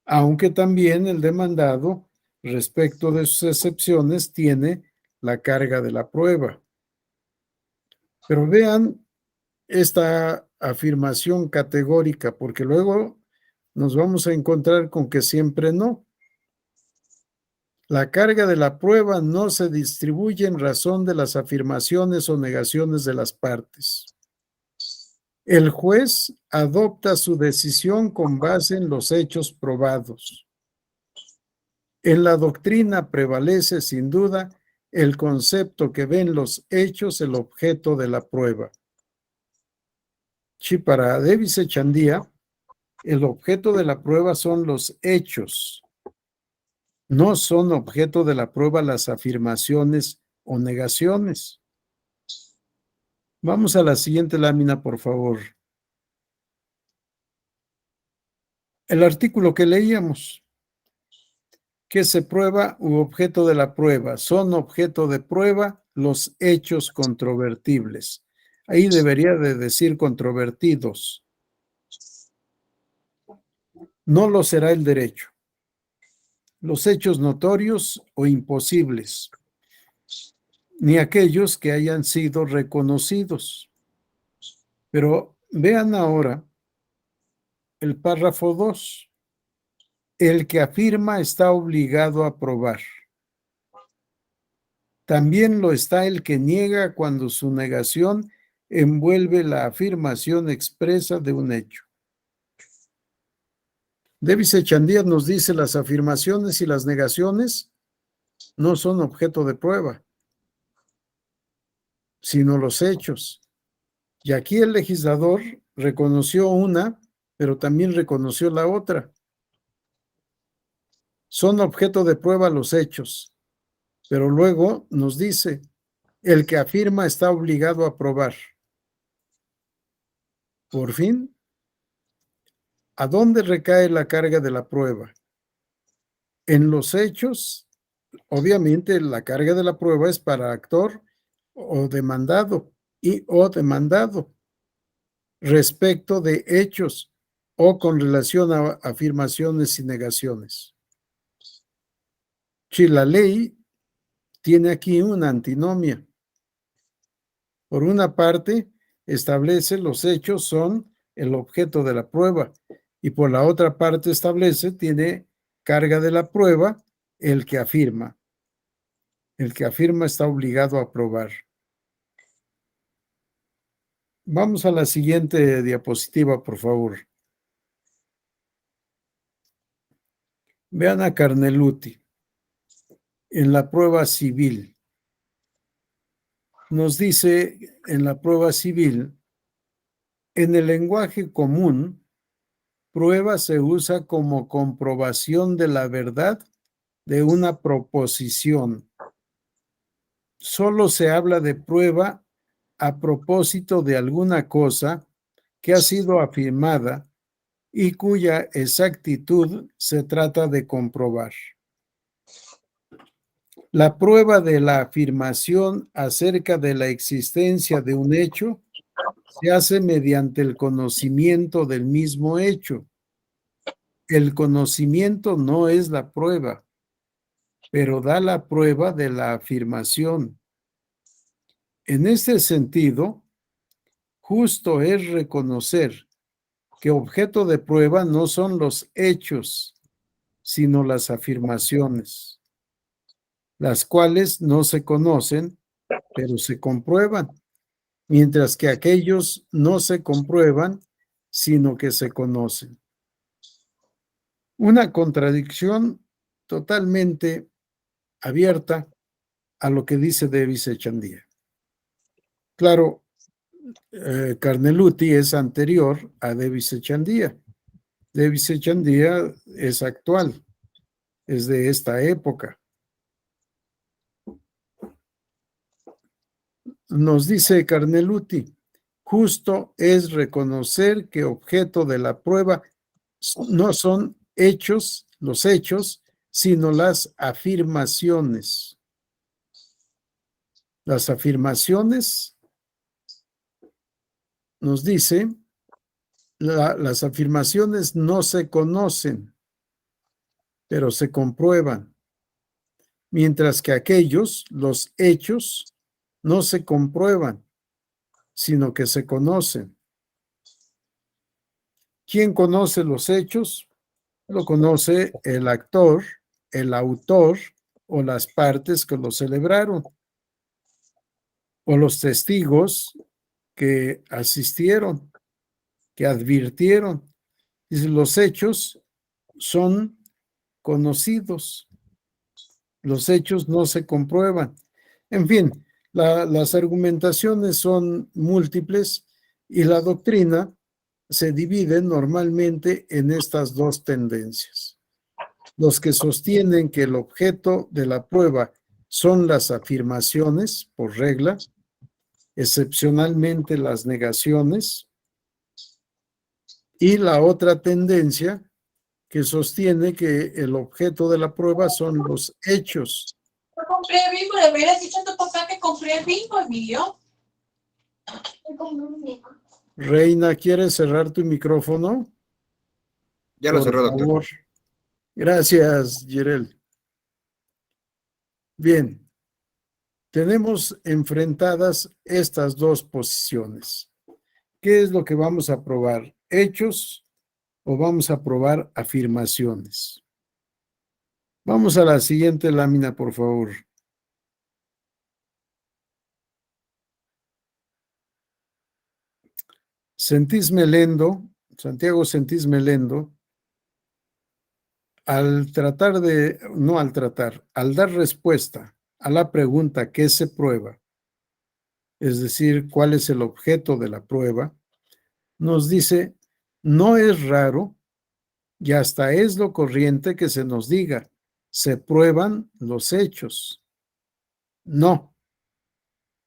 aunque también el demandado, respecto de sus excepciones, tiene la carga de la prueba. Pero vean esta afirmación categórica, porque luego nos vamos a encontrar con que siempre no. La carga de la prueba no se distribuye en razón de las afirmaciones o negaciones de las partes. El juez adopta su decisión con base en los hechos probados. En la doctrina prevalece sin duda el concepto que ven los hechos el objeto de la prueba. Sí, para Davis Echandía, el objeto de la prueba son los hechos. No son objeto de la prueba las afirmaciones o negaciones. Vamos a la siguiente lámina, por favor. El artículo que leíamos. ¿Qué se prueba u objeto de la prueba? Son objeto de prueba los hechos controvertibles. Ahí debería de decir controvertidos. No lo será el derecho. Los hechos notorios o imposibles, ni aquellos que hayan sido reconocidos. Pero vean ahora el párrafo 2. El que afirma está obligado a probar. También lo está el que niega cuando su negación envuelve la afirmación expresa de un hecho. Davis Echandía nos dice las afirmaciones y las negaciones no son objeto de prueba, sino los hechos. Y aquí el legislador reconoció una, pero también reconoció la otra. Son objeto de prueba los hechos, pero luego nos dice, el que afirma está obligado a probar. Por fin, ¿a dónde recae la carga de la prueba? ¿En los hechos obviamente la carga de la prueba es para actor o demandado o demandado respecto de hechos o con relación a afirmaciones y negaciones. Si la ley tiene aquí una antinomia. Por una parte, establece los hechos son el objeto de la prueba y por la otra parte establece, tiene carga de la prueba el que afirma. El que afirma está obligado a probar. Vamos a la siguiente diapositiva, por favor. Vean a Carneluti en la prueba civil. Nos dice en la prueba civil, en el lenguaje común, prueba se usa como comprobación de la verdad de una proposición. Solo se habla de prueba a propósito de alguna cosa que ha sido afirmada y cuya exactitud se trata de comprobar. La prueba de la afirmación acerca de la existencia de un hecho se hace mediante el conocimiento del mismo hecho. El conocimiento no es la prueba, pero da la prueba de la afirmación. En este sentido, justo es reconocer que objeto de prueba no son los hechos, sino las afirmaciones, las cuales no se conocen, pero se comprueban, mientras que aquellos no se comprueban, sino que se conocen. Una contradicción totalmente abierta a lo que dice Davis Echandía. Claro, Carneluti es anterior a Davis Echandía. Davis Echandía es actual, es de esta época. Nos dice Carneluti, justo es reconocer que objeto de la prueba no son hechos, los hechos, sino las afirmaciones. Las afirmaciones, nos dice, las afirmaciones no se conocen, pero se comprueban, mientras que aquellos, los hechos, no se comprueban, sino que se conocen. ¿Quién conoce los hechos? Lo conoce el actor, el autor o las partes que lo celebraron, o los testigos que asistieron, que advirtieron. Dice, los hechos son conocidos, los hechos no se comprueban. En fin, las argumentaciones son múltiples y la doctrina se divide normalmente en estas dos tendencias. Los que sostienen que el objeto de la prueba son las afirmaciones, por regla, excepcionalmente las negaciones, y la otra tendencia que sostiene que el objeto de la prueba son los hechos. Yo compré el bingo, le hubieras dicho a tu papá que compré el bingo, Emilio. Reina, ¿quieres cerrar tu micrófono? Ya lo Por cerró, doctor. favor. Gracias, Yerel. Bien, tenemos enfrentadas estas dos posiciones. ¿Qué es lo que vamos a probar? ¿Hechos o vamos a probar afirmaciones? Vamos a la siguiente lámina, por favor. Sentís Melendo, Santiago Sentís Melendo, al dar respuesta a la pregunta ¿qué se prueba? Es decir, ¿cuál es el objeto de la prueba? Nos dice, no es raro y hasta es lo corriente que se nos diga, se prueban los hechos. No,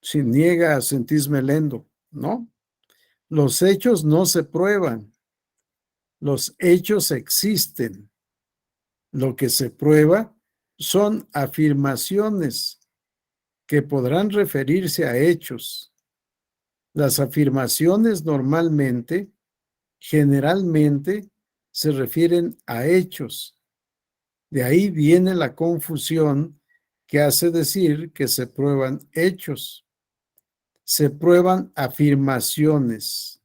si niega a Sentís Melendo, no. Los hechos no se prueban, los hechos existen. Lo que se prueba son afirmaciones que podrán referirse a hechos. Las afirmaciones normalmente, generalmente, se refieren a hechos. De ahí viene la confusión que hace decir que se prueban hechos. Se prueban afirmaciones.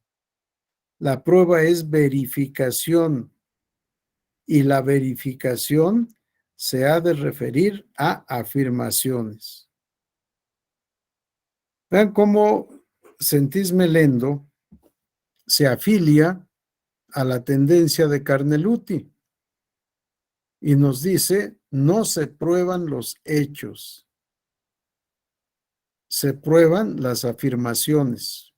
La prueba es verificación y la verificación se ha de referir a afirmaciones. Vean cómo Sentís Melendo se afilia a la tendencia de Carneluti y nos dice, no se prueban los hechos, se prueban las afirmaciones,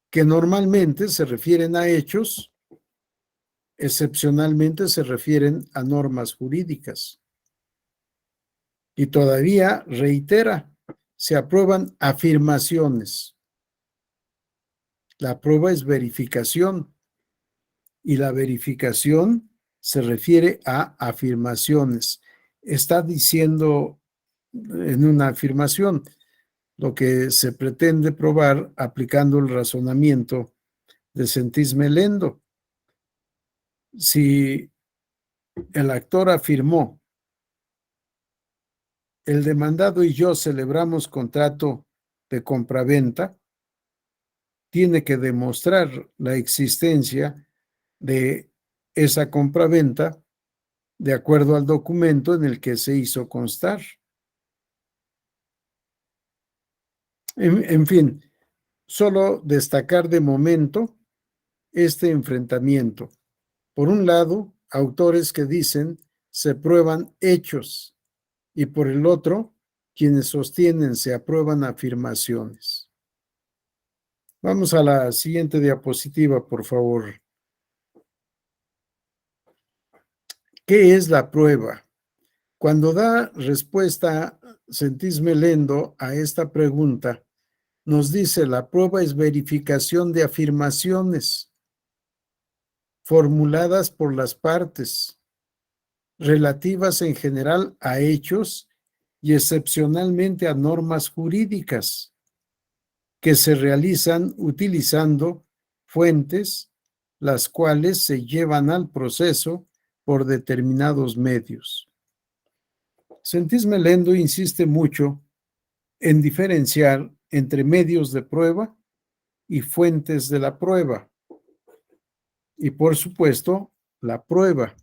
que normalmente se refieren a hechos, excepcionalmente se refieren a normas jurídicas. Y todavía reitera, se aprueban afirmaciones. La prueba es verificación y la verificación se refiere a afirmaciones. Está diciendo en una afirmación lo que se pretende probar aplicando el razonamiento de Sentís Melendo. Si el actor afirmó, el demandado y yo celebramos contrato de compraventa, tiene que demostrar la existencia de esa compraventa de acuerdo al documento en el que se hizo constar. En fin, solo destacar de momento este enfrentamiento. Por un lado, autores que dicen se prueban hechos y por el otro, quienes sostienen se aprueban afirmaciones. Vamos a la siguiente diapositiva, por favor. ¿Qué es la prueba? Cuando da respuesta Sentís Melendo a esta pregunta, nos dice la prueba es verificación de afirmaciones formuladas por las partes, relativas en general a hechos y excepcionalmente a normas jurídicas, que se realizan utilizando fuentes, las cuales se llevan al proceso por determinados medios. Sentís Melendo insiste mucho en diferenciar entre medios de prueba y fuentes de la prueba. Y por supuesto, la prueba.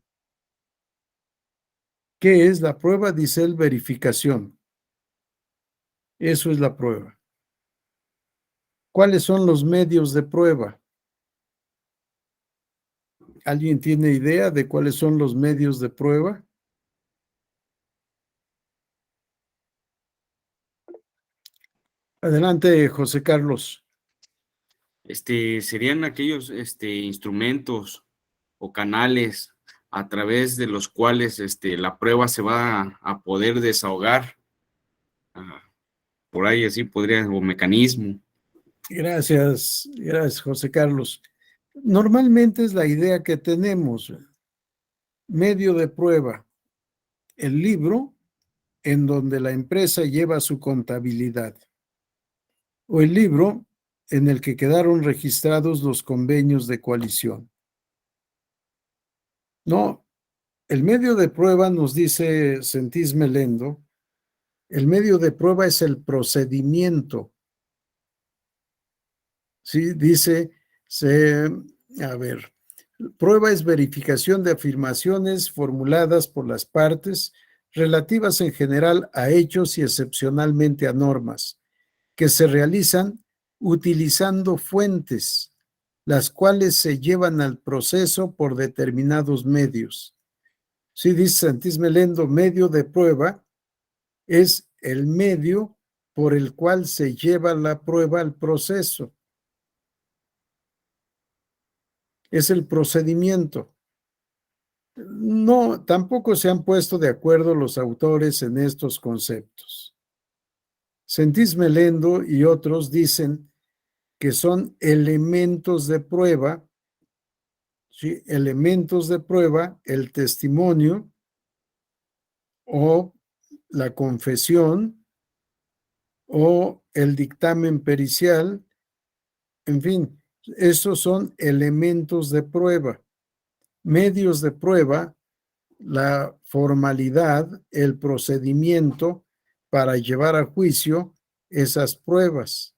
¿Qué es la prueba? Dice él, verificación. Eso es la prueba. ¿Cuáles son los medios de prueba? ¿Alguien tiene idea de cuáles son los medios de prueba? Adelante, José Carlos. Serían aquellos instrumentos o canales a través de los cuales la prueba se va a poder desahogar. Por ahí así podría, o mecanismo. Gracias, José Carlos. Normalmente es la idea que tenemos. Medio de prueba, el libro en donde la empresa lleva su contabilidad, o el libro en el que quedaron registrados los convenios de coalición. No, el medio de prueba, nos dice Sentís Melendo, el medio de prueba es el procedimiento. Sí, dice, a ver, prueba es verificación de afirmaciones formuladas por las partes relativas en general a hechos y excepcionalmente a normas, que se realizan utilizando fuentes, las cuales se llevan al proceso por determinados medios. Sí, dice Sentís Melendo, medio de prueba es el medio por el cual se lleva la prueba al proceso. Es el procedimiento. No, tampoco se han puesto de acuerdo los autores en estos conceptos. Sentís Melendo y otros dicen que son elementos de prueba, ¿sí? Elementos de prueba, el testimonio, o la confesión o el dictamen pericial. En fin, esos son elementos de prueba. Medios de prueba, la formalidad, el procedimiento para llevar a juicio esas pruebas.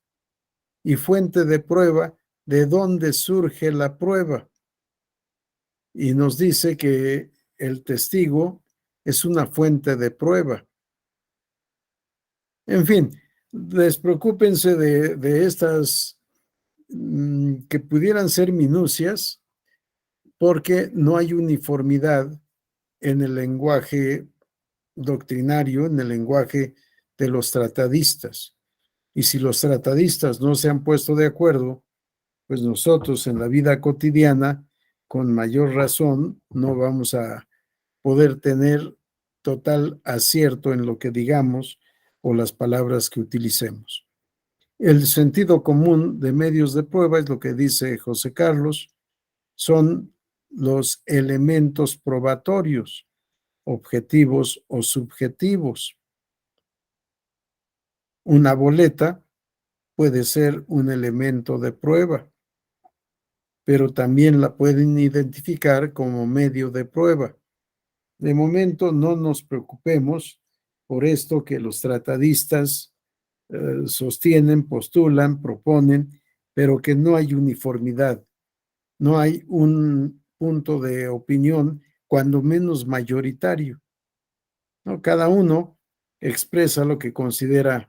Y fuente de prueba, ¿de dónde surge la prueba? Y nos dice que el testigo es una fuente de prueba. En fin, despreocúpense de estas que pudieran ser minucias, porque no hay uniformidad en el lenguaje doctrinario, en el lenguaje de los tratadistas. Y si los tratadistas no se han puesto de acuerdo, pues nosotros en la vida cotidiana, con mayor razón, no vamos a poder tener total acierto en lo que digamos o las palabras que utilicemos. El sentido común de medios de prueba es lo que dice José Carlos, son los elementos probatorios, objetivos o subjetivos. Una boleta puede ser un elemento de prueba, pero también la pueden identificar como medio de prueba. De momento no nos preocupemos por esto que los tratadistas sostienen, postulan, proponen, pero que no hay uniformidad, no hay un punto de opinión, cuando menos mayoritario, ¿no? Cada uno expresa lo que considera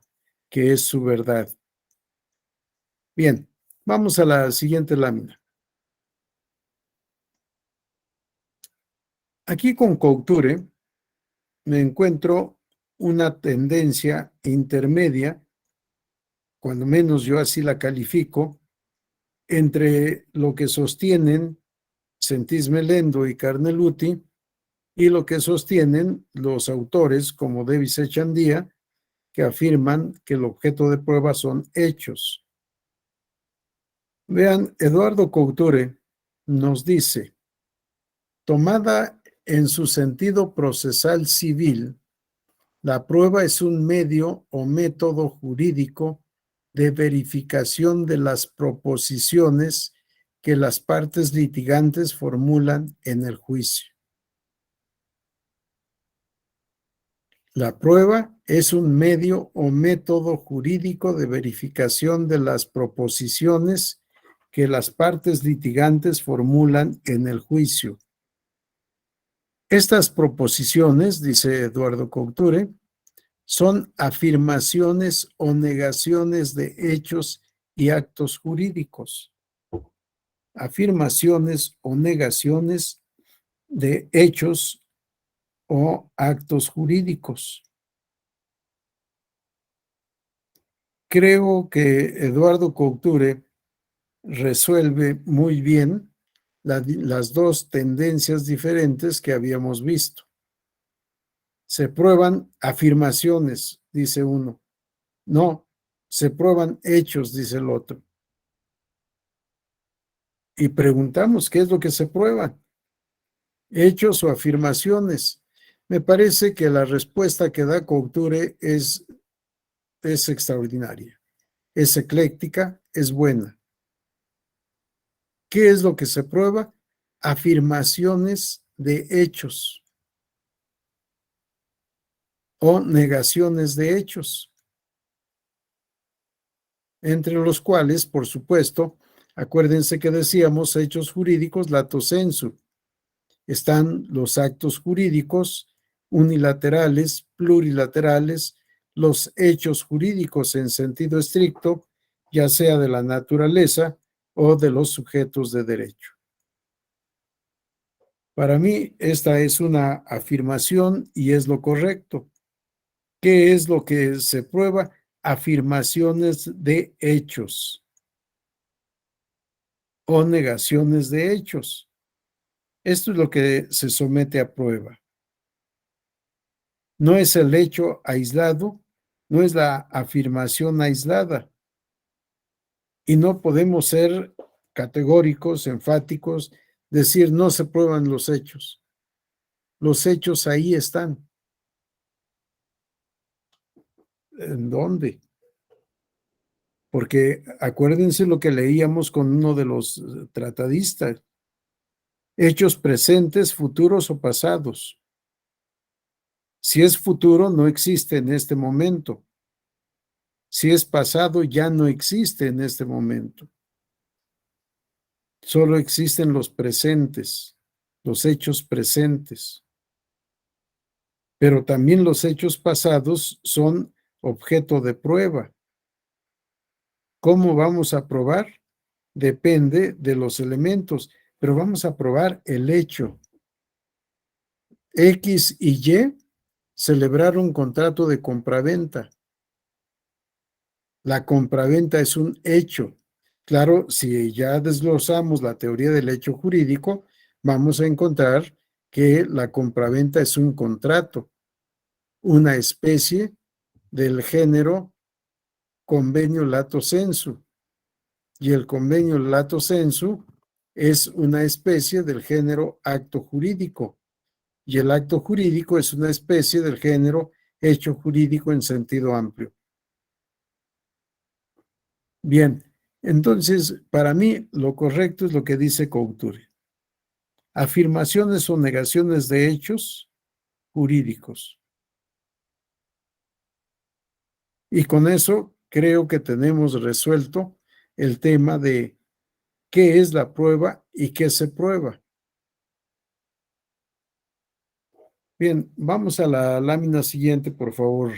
que es su verdad. Bien, vamos a la siguiente lámina. Aquí con Couture me encuentro una tendencia intermedia, cuando menos yo así la califico, entre lo que sostienen Sentís Melendo y Carneluti y lo que sostienen los autores como Davis Echandía, que afirman que el objeto de prueba son hechos. Vean, Eduardo Couture nos dice, tomada en su sentido procesal civil, la prueba es un medio o método jurídico de verificación de las proposiciones que las partes litigantes formulan en el juicio. La prueba es un medio o método jurídico de verificación de las proposiciones que las partes litigantes formulan en el juicio. Estas proposiciones, dice Eduardo Couture, son afirmaciones o negaciones de hechos y actos jurídicos. Afirmaciones o negaciones de hechos o actos jurídicos. Creo que Eduardo Couture resuelve muy bien las dos tendencias diferentes que habíamos visto. Se prueban afirmaciones, dice uno. No, se prueban hechos, dice el otro. Y preguntamos, ¿qué es lo que se prueba? ¿Hechos o afirmaciones? Me parece que la respuesta que da Couture es extraordinaria, es ecléctica, es buena. ¿Qué es lo que se prueba? Afirmaciones de hechos o negaciones de hechos, entre los cuales, por supuesto, acuérdense que decíamos hechos jurídicos lato sensu. Están los actos jurídicos unilaterales, plurilaterales, los hechos jurídicos en sentido estricto, ya sea de la naturaleza o de los sujetos de derecho. Para mí, esta es una afirmación y es lo correcto. ¿Qué es lo que se prueba? Afirmaciones de hechos o negaciones de hechos. Esto es lo que se somete a prueba. No es el hecho aislado, no es la afirmación aislada. Y no podemos ser categóricos, enfáticos, decir no se prueban los hechos. Los hechos ahí están. ¿En dónde? Porque acuérdense lo que leíamos con uno de los tratadistas. Hechos presentes, futuros o pasados. Si es futuro, no existe en este momento. Si es pasado, ya no existe en este momento. Solo existen los presentes, los hechos presentes. Pero también los hechos pasados son objeto de prueba. ¿Cómo vamos a probar? Depende de los elementos, pero vamos a probar el hecho. X y Y celebraron un contrato de compraventa. La compraventa es un hecho. Claro, si ya desglosamos la teoría del hecho jurídico, vamos a encontrar que la compraventa es un contrato, una especie del género convenio lato sensu. Y el convenio lato sensu es una especie del género acto jurídico. Y el acto jurídico es una especie del género hecho jurídico en sentido amplio. Bien, entonces, para mí, lo correcto es lo que dice Couture. Afirmaciones o negaciones de hechos jurídicos. Y con eso creo que tenemos resuelto el tema de qué es la prueba y qué se prueba. Bien, vamos a la lámina siguiente, por favor.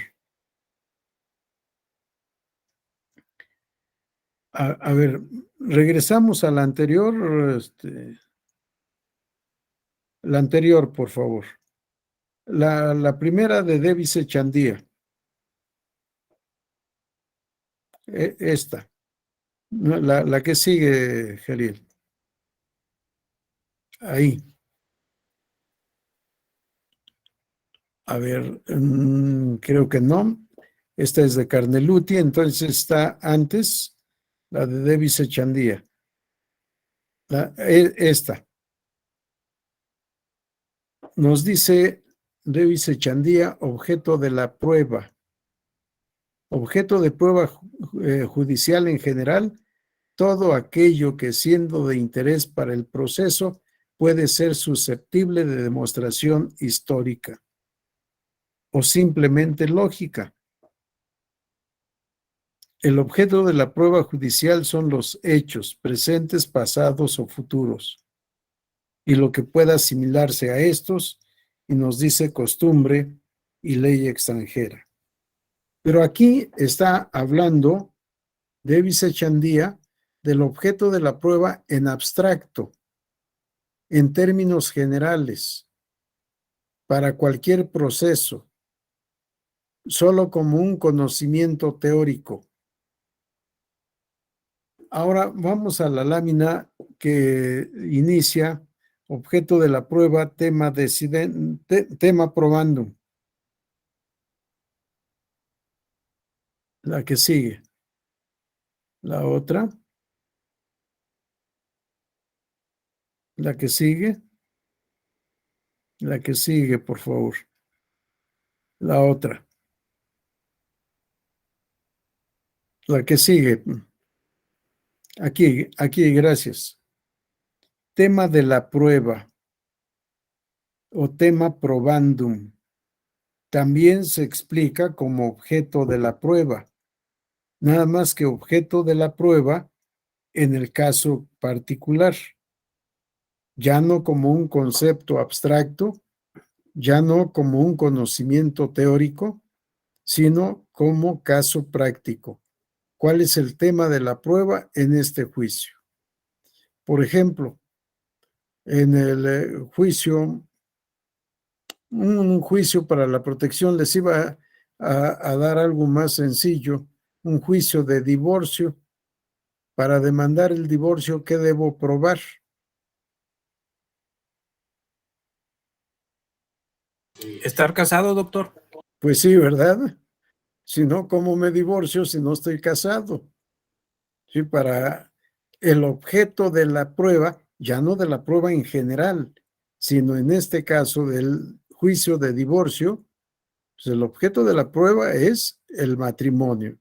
A ver, regresamos a la anterior, la anterior, por favor. La primera de Davis Echandía. Esta. La que sigue, Geliel. Ahí. A ver, creo que no. Esta es de Carneluti, entonces está antes la de Davis Echandía. Esta. Nos dice Davis Echandía, objeto de la prueba. Objeto de prueba judicial en general, todo aquello que siendo de interés para el proceso puede ser susceptible de demostración histórica o simplemente lógica. El objeto de la prueba judicial son los hechos presentes, pasados o futuros, y lo que pueda asimilarse a estos, y nos dice costumbre y ley extranjera. Pero aquí está hablando Davis Echandía del objeto de la prueba en abstracto, en términos generales, para cualquier proceso, solo como un conocimiento teórico. Ahora vamos a la lámina que inicia objeto de la prueba, tema probandum. La que sigue. La otra. La que sigue. La que sigue, por favor. La otra. La que sigue. Aquí, gracias. Tema de la prueba o tema probandum. También se explica como objeto de la prueba. Nada más que objeto de la prueba en el caso particular. Ya no como un concepto abstracto, ya no como un conocimiento teórico, sino como caso práctico. ¿Cuál es el tema de la prueba en este juicio? Por ejemplo, en el juicio, un juicio para la protección, les iba a dar algo más sencillo, un juicio de divorcio. Para demandar el divorcio, ¿qué debo probar? ¿Estar casado, doctor? Pues sí, ¿verdad? Si no, ¿cómo me divorcio si no estoy casado? Sí, para el objeto de la prueba, ya no de la prueba en general, sino en este caso del juicio de divorcio, Pues el objeto de la prueba es el matrimonio,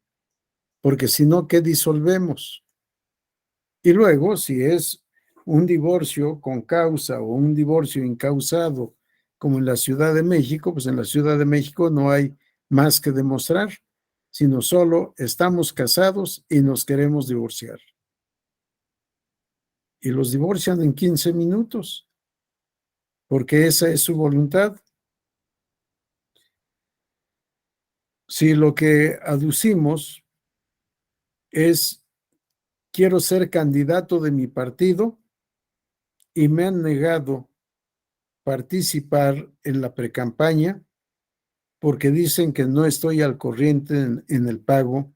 porque si no, ¿qué disolvemos? Y luego, si es un divorcio con causa o un divorcio incausado, como en la Ciudad de México, pues en la Ciudad de México no hay más que demostrar, sino solo estamos casados y nos queremos divorciar. Y los divorcian en 15 minutos, porque esa es su voluntad. Si lo que aducimos es, quiero ser candidato de mi partido y me han negado participar en la precampaña porque dicen que no estoy al corriente en el pago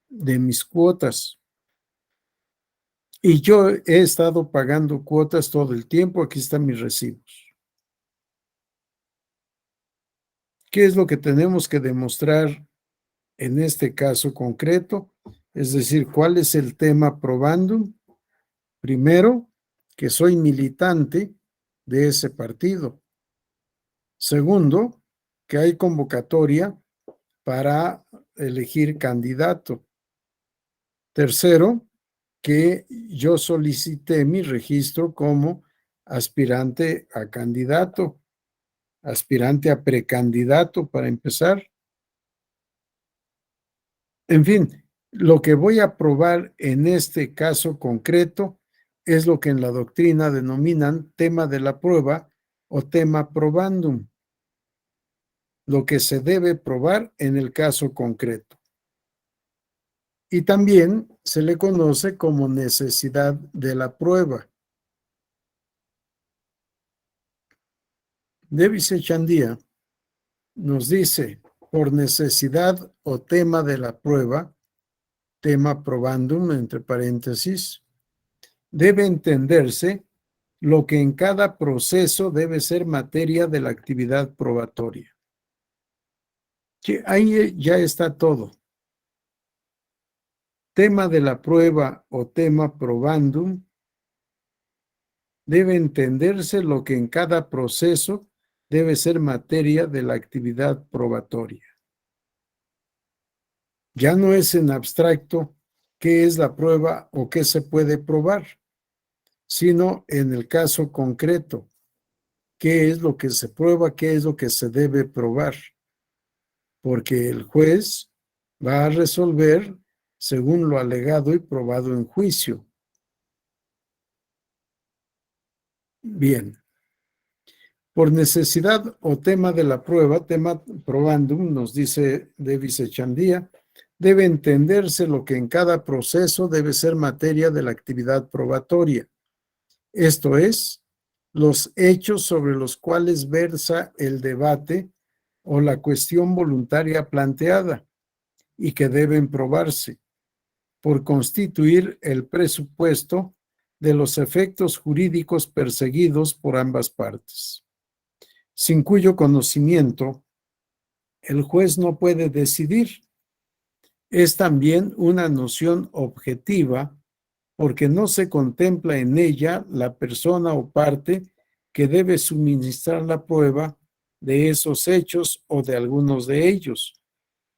de mis cuotas. Y yo he estado pagando cuotas todo el tiempo, aquí están mis recibos. ¿Qué es lo que tenemos que demostrar en este caso concreto? Es decir, ¿cuál es el tema probandum? Primero, que soy militante de ese partido. Segundo, que hay convocatoria para elegir candidato. Tercero, que yo solicité mi registro como aspirante a candidato, aspirante a precandidato para empezar. En fin, lo que voy a probar en este caso concreto es lo que en la doctrina denominan tema de la prueba o tema probandum, lo que se debe probar en el caso concreto. Y también se le conoce como necesidad de la prueba. Davis Echandía nos dice, por necesidad o tema de la prueba, tema probandum, entre paréntesis, debe entenderse lo que en cada proceso debe ser materia de la actividad probatoria. Ahí ya está todo. Tema de la prueba o tema probandum debe entenderse lo que en cada proceso debe ser materia de la actividad probatoria. Ya no es en abstracto qué es la prueba o qué se puede probar, sino en el caso concreto, qué es lo que se prueba, qué es lo que se debe probar, porque el juez va a resolver según lo alegado y probado en juicio. Bien. Por necesidad o tema de la prueba, tema probandum, nos dice Davis Echandía, debe entenderse lo que en cada proceso debe ser materia de la actividad probatoria. Esto es, los hechos sobre los cuales versa el debate o la cuestión voluntaria planteada y que deben probarse, por constituir el presupuesto de los efectos jurídicos perseguidos por ambas partes, sin cuyo conocimiento el juez no puede decidir. Es también una noción objetiva porque no se contempla en ella la persona o parte que debe suministrar la prueba de esos hechos o de algunos de ellos,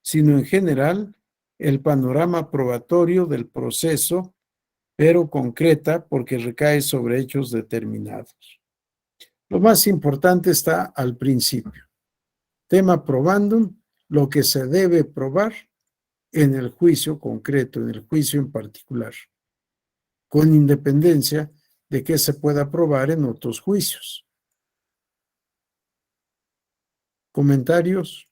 sino en general el panorama probatorio del proceso, pero concreta porque recae sobre hechos determinados. Lo más importante está al principio. Tema probandum, lo que se debe probar en el juicio concreto, en el juicio en particular, con independencia de que se pueda probar en otros juicios. ¿Comentarios,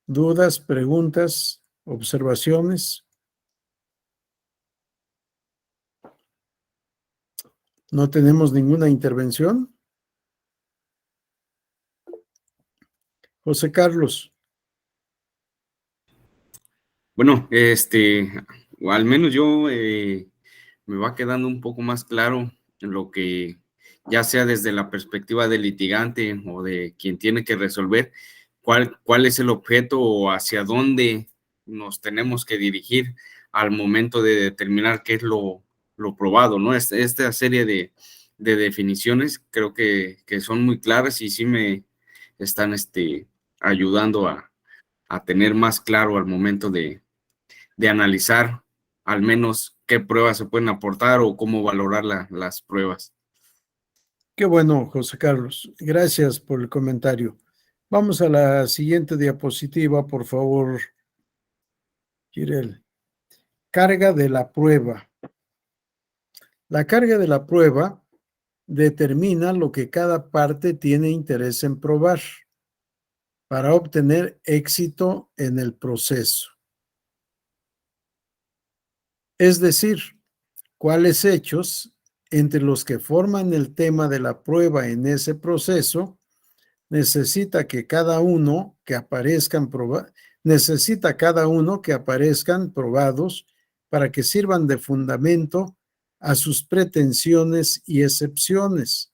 dudas, preguntas, observaciones? ¿No tenemos ninguna intervención? José Carlos. Bueno, o al menos yo me va quedando un poco más claro lo que, ya sea desde la perspectiva del litigante o de quien tiene que resolver, cuál es el objeto o hacia dónde nos tenemos que dirigir al momento de determinar qué es lo probado, ¿no? Esta serie de definiciones creo que son muy claras y sí me están ayudando tener más claro al momento de analizar al menos qué pruebas se pueden aportar o cómo valorar las pruebas. Qué bueno, José Carlos. Gracias por el comentario. Vamos a la siguiente diapositiva, por favor, Jirel. Carga de la prueba. La carga de la prueba determina lo que cada parte tiene interés en probar para obtener éxito en el proceso. Es decir, cuáles hechos entre los que forman el tema de la prueba en ese proceso necesita cada uno que aparezcan probados para que sirvan de fundamento a sus pretensiones y excepciones,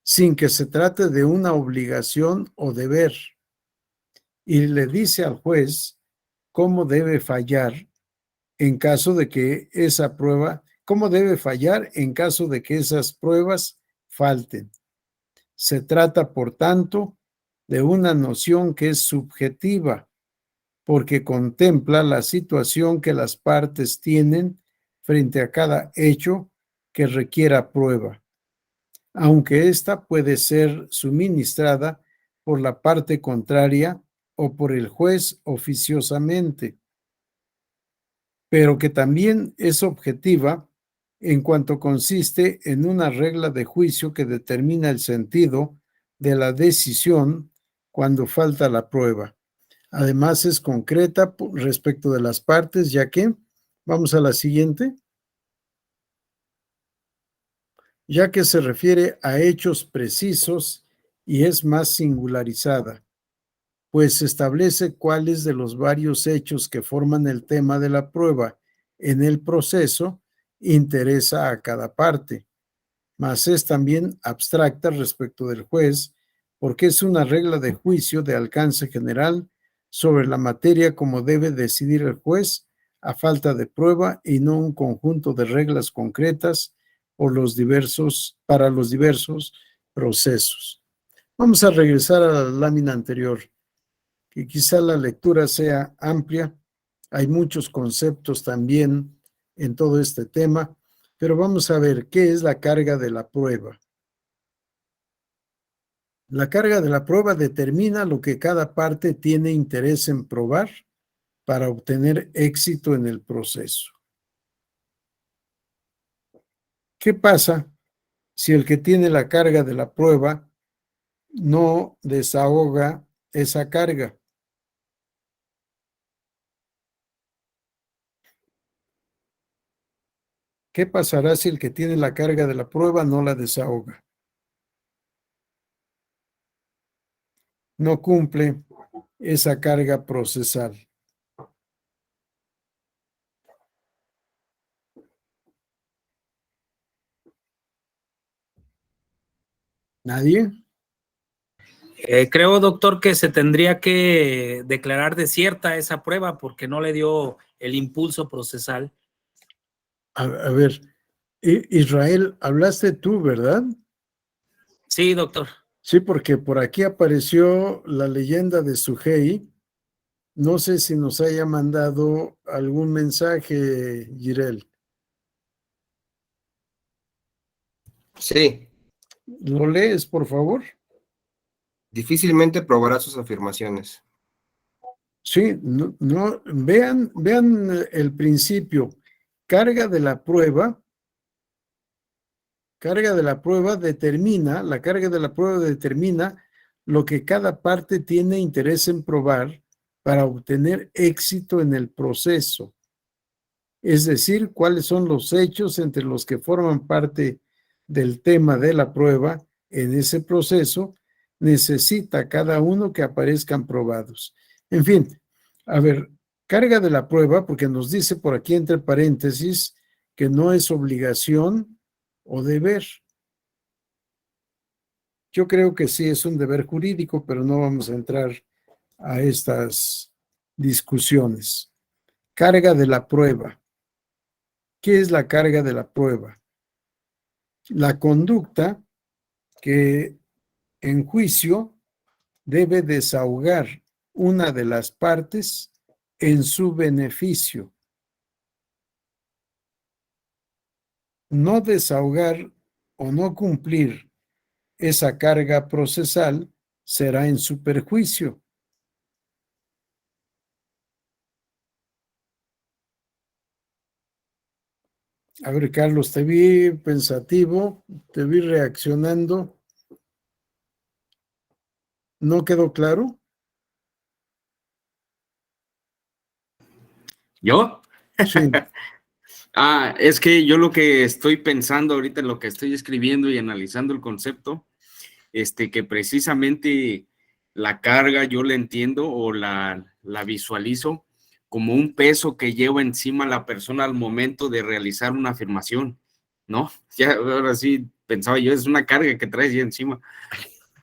sin que se trate de una obligación o deber. Y le dice al juez cómo debe fallar en caso de que esas pruebas falten. Se trata, por tanto, de una noción que es subjetiva, porque contempla la situación que las partes tienen frente a cada hecho que requiera prueba, aunque ésta puede ser suministrada por la parte contraria o por el juez oficiosamente, pero que también es objetiva en cuanto consiste en una regla de juicio que determina el sentido de la decisión cuando falta la prueba. Además, es concreta respecto de las partes, ya que, vamos a la siguiente, ya que se refiere a hechos precisos y es más singularizada, pues establece cuáles de los varios hechos que forman el tema de la prueba en el proceso interesa a cada parte, mas es también abstracta respecto del juez, porque es una regla de juicio de alcance general sobre la materia como debe decidir el juez a falta de prueba y no un conjunto de reglas concretas para los diversos procesos. Vamos a regresar a la lámina anterior, que quizá la lectura sea amplia. Hay muchos conceptos también en todo este tema, pero vamos a ver qué es la carga de la prueba. La carga de la prueba determina lo que cada parte tiene interés en probar para obtener éxito en el proceso. ¿Qué pasa si el que tiene la carga de la prueba no desahoga esa carga? ¿Qué pasará si el que tiene la carga de la prueba no la desahoga? No cumple esa carga procesal. ¿Nadie? Creo, doctor, que se tendría que declarar desierta esa prueba porque no le dio el impulso procesal. A ver, Israel, hablaste tú, ¿verdad? Sí, doctor. Sí, porque por aquí apareció la leyenda de Sujei. No sé si nos haya mandado algún mensaje, Jirel. Sí, ¿Lo lees, por favor? difícilmente probará sus afirmaciones. Sí, vean el principio. Carga de la prueba determina lo que cada parte tiene interés en probar para obtener éxito en el proceso. Es decir, cuáles son los hechos entre los que forman parte del tema de la prueba en ese proceso, necesita cada uno que aparezcan probados. En fin, a ver, carga de la prueba, porque nos dice por aquí entre paréntesis que no es obligación o deber. Yo creo que sí es un deber jurídico, pero no vamos a entrar a estas discusiones. Carga de la prueba. ¿Qué es la carga de la prueba? La conducta que en juicio debe desahogar una de las partes en su beneficio. No desahogar o no cumplir esa carga procesal será en su perjuicio. A ver, Carlos, te vi pensativo, te vi reaccionando. ¿No quedó claro? ¿Yo? Sí. Es que yo lo que estoy pensando ahorita, en lo que estoy escribiendo y analizando el concepto, que precisamente la carga yo la entiendo o la visualizo como un peso que lleva encima la persona al momento de realizar una afirmación, ¿no? Ya ahora sí pensaba yo, es una carga que traes ya encima,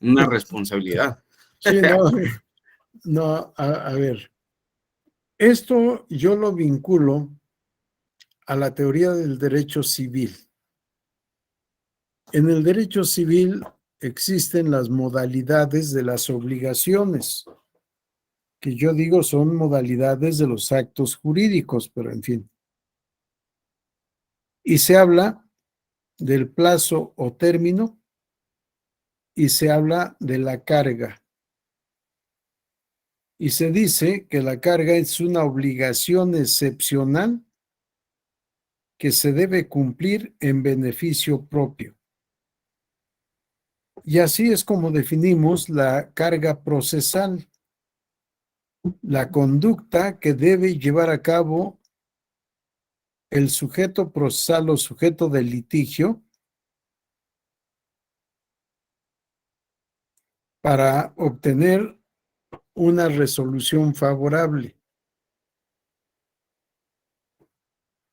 una responsabilidad. Sí, no, a ver, esto yo lo vinculo a la teoría del derecho civil. En el derecho civil existen las modalidades de las obligaciones, que yo digo son modalidades de los actos jurídicos, pero en fin. Y se habla del plazo o término y se habla de la carga. Y se dice que la carga es una obligación excepcional que se debe cumplir en beneficio propio. Y así es como definimos la carga procesal, la conducta que debe llevar a cabo el sujeto procesal o sujeto del litigio para obtener una resolución favorable.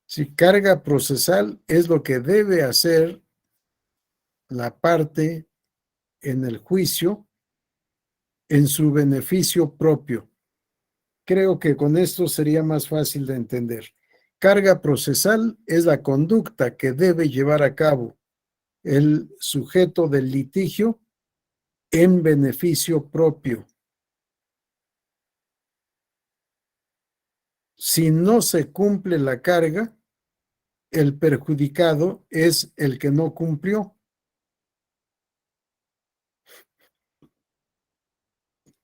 Si carga procesal es lo que debe hacer la parte en el juicio en su beneficio propio. Creo que con esto sería más fácil de entender. Carga procesal es la conducta que debe llevar a cabo el sujeto del litigio en beneficio propio. Si no se cumple la carga, el perjudicado es el que no cumplió.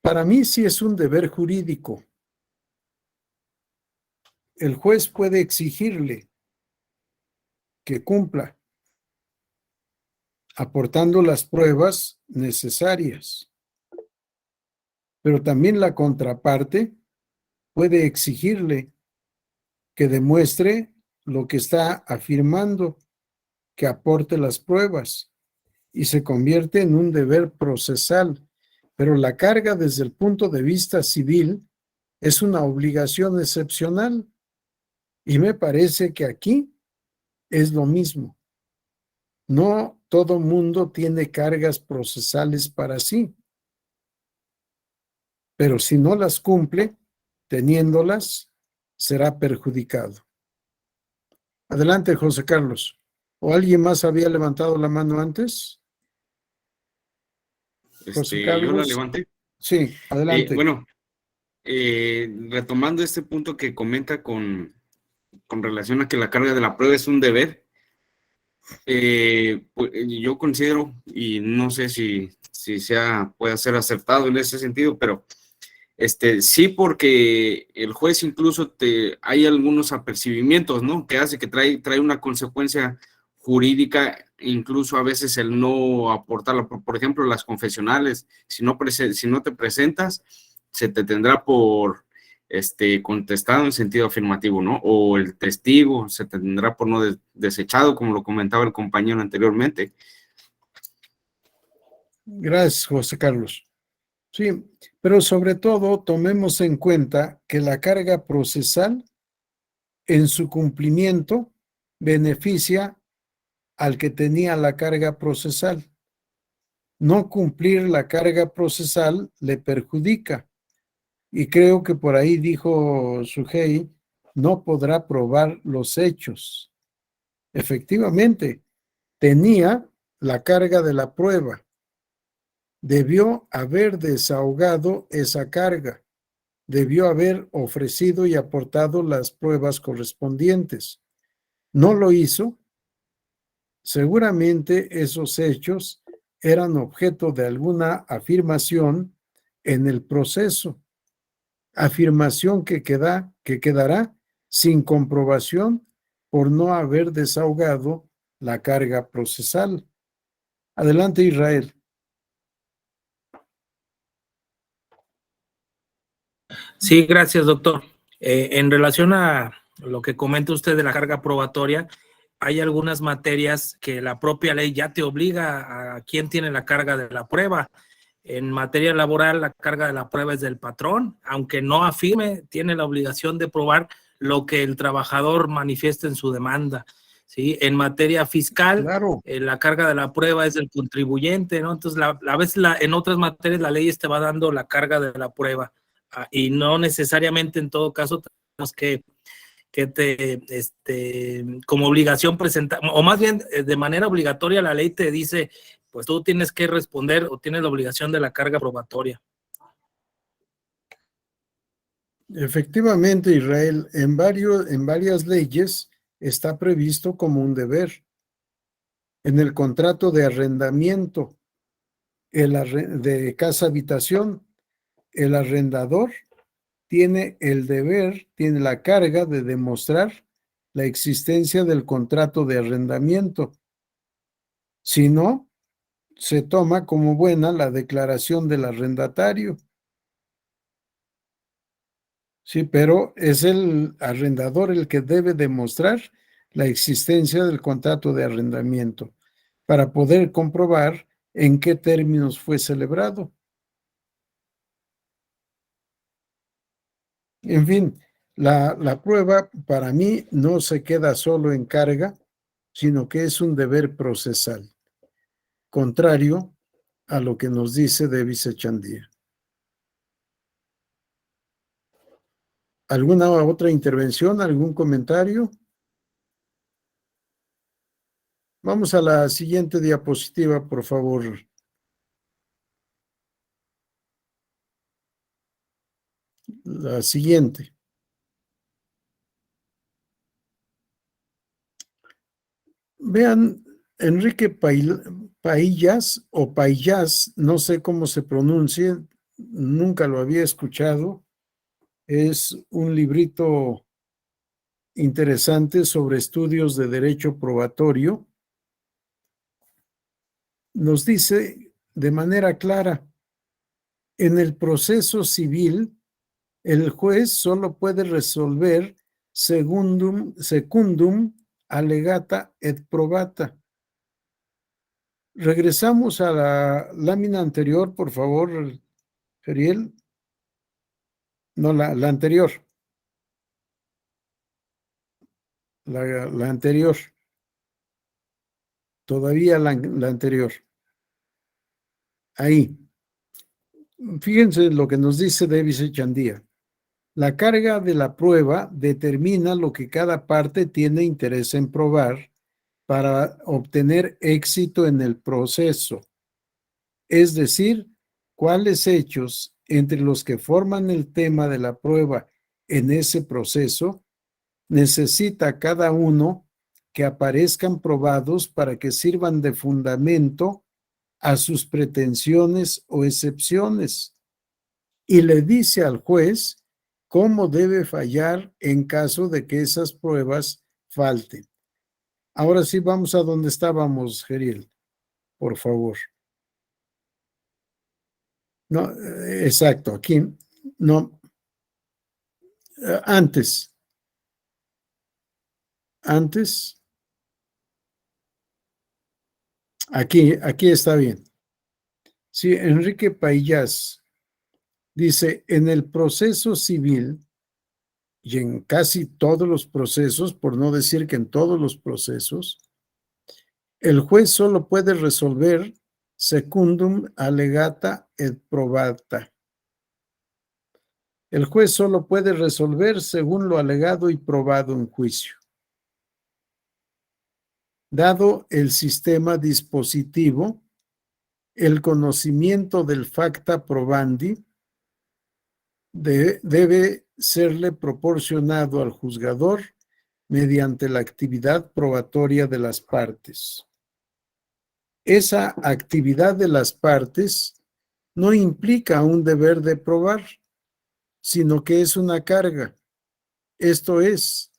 Para mí sí es un deber jurídico. El juez puede exigirle que cumpla, aportando las pruebas necesarias. Pero también la contraparte puede exigirle que demuestre lo que está afirmando, que aporte las pruebas, y se convierte en un deber procesal. Pero la carga desde el punto de vista civil es una obligación excepcional. Y me parece que aquí es lo mismo. No todo mundo tiene cargas procesales para sí, pero si no las cumple, teniéndolas, será perjudicado. Adelante, José Carlos. ¿O alguien más había levantado la mano antes? José Carlos. Yo la levanté. Sí, adelante. Bueno, retomando este punto que comenta con relación a que la carga de la prueba es un deber, pues, yo considero, y no sé si puede ser acertado en ese sentido, pero sí, porque el juez incluso hay algunos apercibimientos, ¿no? Que hace que trae una consecuencia jurídica, incluso a veces el no aportarla. Por ejemplo, las confesionales, si no te presentas, se te tendrá por contestado en sentido afirmativo, ¿no? O el testigo se tendrá por no desechado, como lo comentaba el compañero anteriormente. Gracias, José Carlos. Sí, pero sobre todo tomemos en cuenta que la carga procesal en su cumplimiento beneficia al que tenía la carga procesal. No cumplir la carga procesal le perjudica. Y creo que por ahí dijo Sujei, no podrá probar los hechos. Efectivamente, tenía la carga de la prueba. Debió haber desahogado esa carga. debió haber ofrecido y aportado las pruebas correspondientes. No lo hizo. Seguramente esos hechos eran objeto de alguna afirmación en el proceso, afirmación que quedará sin comprobación por no haber desahogado la carga procesal. Adelante, Israel. Sí, gracias, doctor. En relación a lo que comenta usted de la carga probatoria, hay algunas materias que la propia ley ya te obliga a quién tiene la carga de la prueba. En materia laboral, la carga de la prueba es del patrón, aunque no afirme, tiene la obligación de probar lo que el trabajador manifiesta en su demanda. ¿Sí? En materia fiscal, Claro. la carga de la prueba es del contribuyente, ¿no? Entonces, a veces en otras materias la ley te va dando la carga de la prueba y no necesariamente en todo caso tenemos que como obligación presentar, o más bien de manera obligatoria la ley te dice, pues tú tienes que responder o tienes la obligación de la carga probatoria. Efectivamente, Israel, en varias leyes está previsto como un deber. En el contrato de arrendamiento de casa-habitación, el arrendador tiene el deber, tiene la carga de demostrar la existencia del contrato de arrendamiento. Si no, se toma como buena la declaración del arrendatario. Sí, pero es el arrendador el que debe demostrar la existencia del contrato de arrendamiento para poder comprobar en qué términos fue celebrado. En fin, la prueba para mí no se queda solo en carga, sino que es un deber procesal, contrario a lo que nos dice Davis Echandía. ¿Alguna otra intervención? ¿Algún comentario? Vamos a la siguiente diapositiva, por favor. La siguiente. Vean, Enrique Paillas o Paillas, no sé cómo se pronuncie, nunca lo había escuchado. Es un librito interesante sobre estudios de derecho probatorio. Nos dice de manera clara, en el proceso civil, el juez solo puede resolver secundum allegata et probata. Regresamos a la lámina anterior, por favor, Feriel. No, la anterior. La anterior. Todavía la anterior. Ahí. Fíjense lo que nos dice Davis Echandía. La carga de la prueba determina lo que cada parte tiene interés en probar para obtener éxito en el proceso. Es decir, cuáles hechos entre los que forman el tema de la prueba en ese proceso necesita cada uno que aparezcan probados para que sirvan de fundamento a sus pretensiones o excepciones. Y le dice al juez cómo debe fallar en caso de que esas pruebas falten. Ahora sí vamos a donde estábamos, Geriel, por favor. No, exacto, aquí, no, antes, aquí está bien. Sí, Enrique Paillas dice, en el proceso civil y en casi todos los procesos, por no decir que en todos los procesos, el juez solo puede resolver secundum allegata et probata. El juez solo puede resolver según lo alegado y probado en juicio. Dado el sistema dispositivo, el conocimiento del facta probandi debe serle proporcionado al juzgador mediante la actividad probatoria de las partes. Esa actividad de las partes no implica un deber de probar, sino que es una carga. Esto es,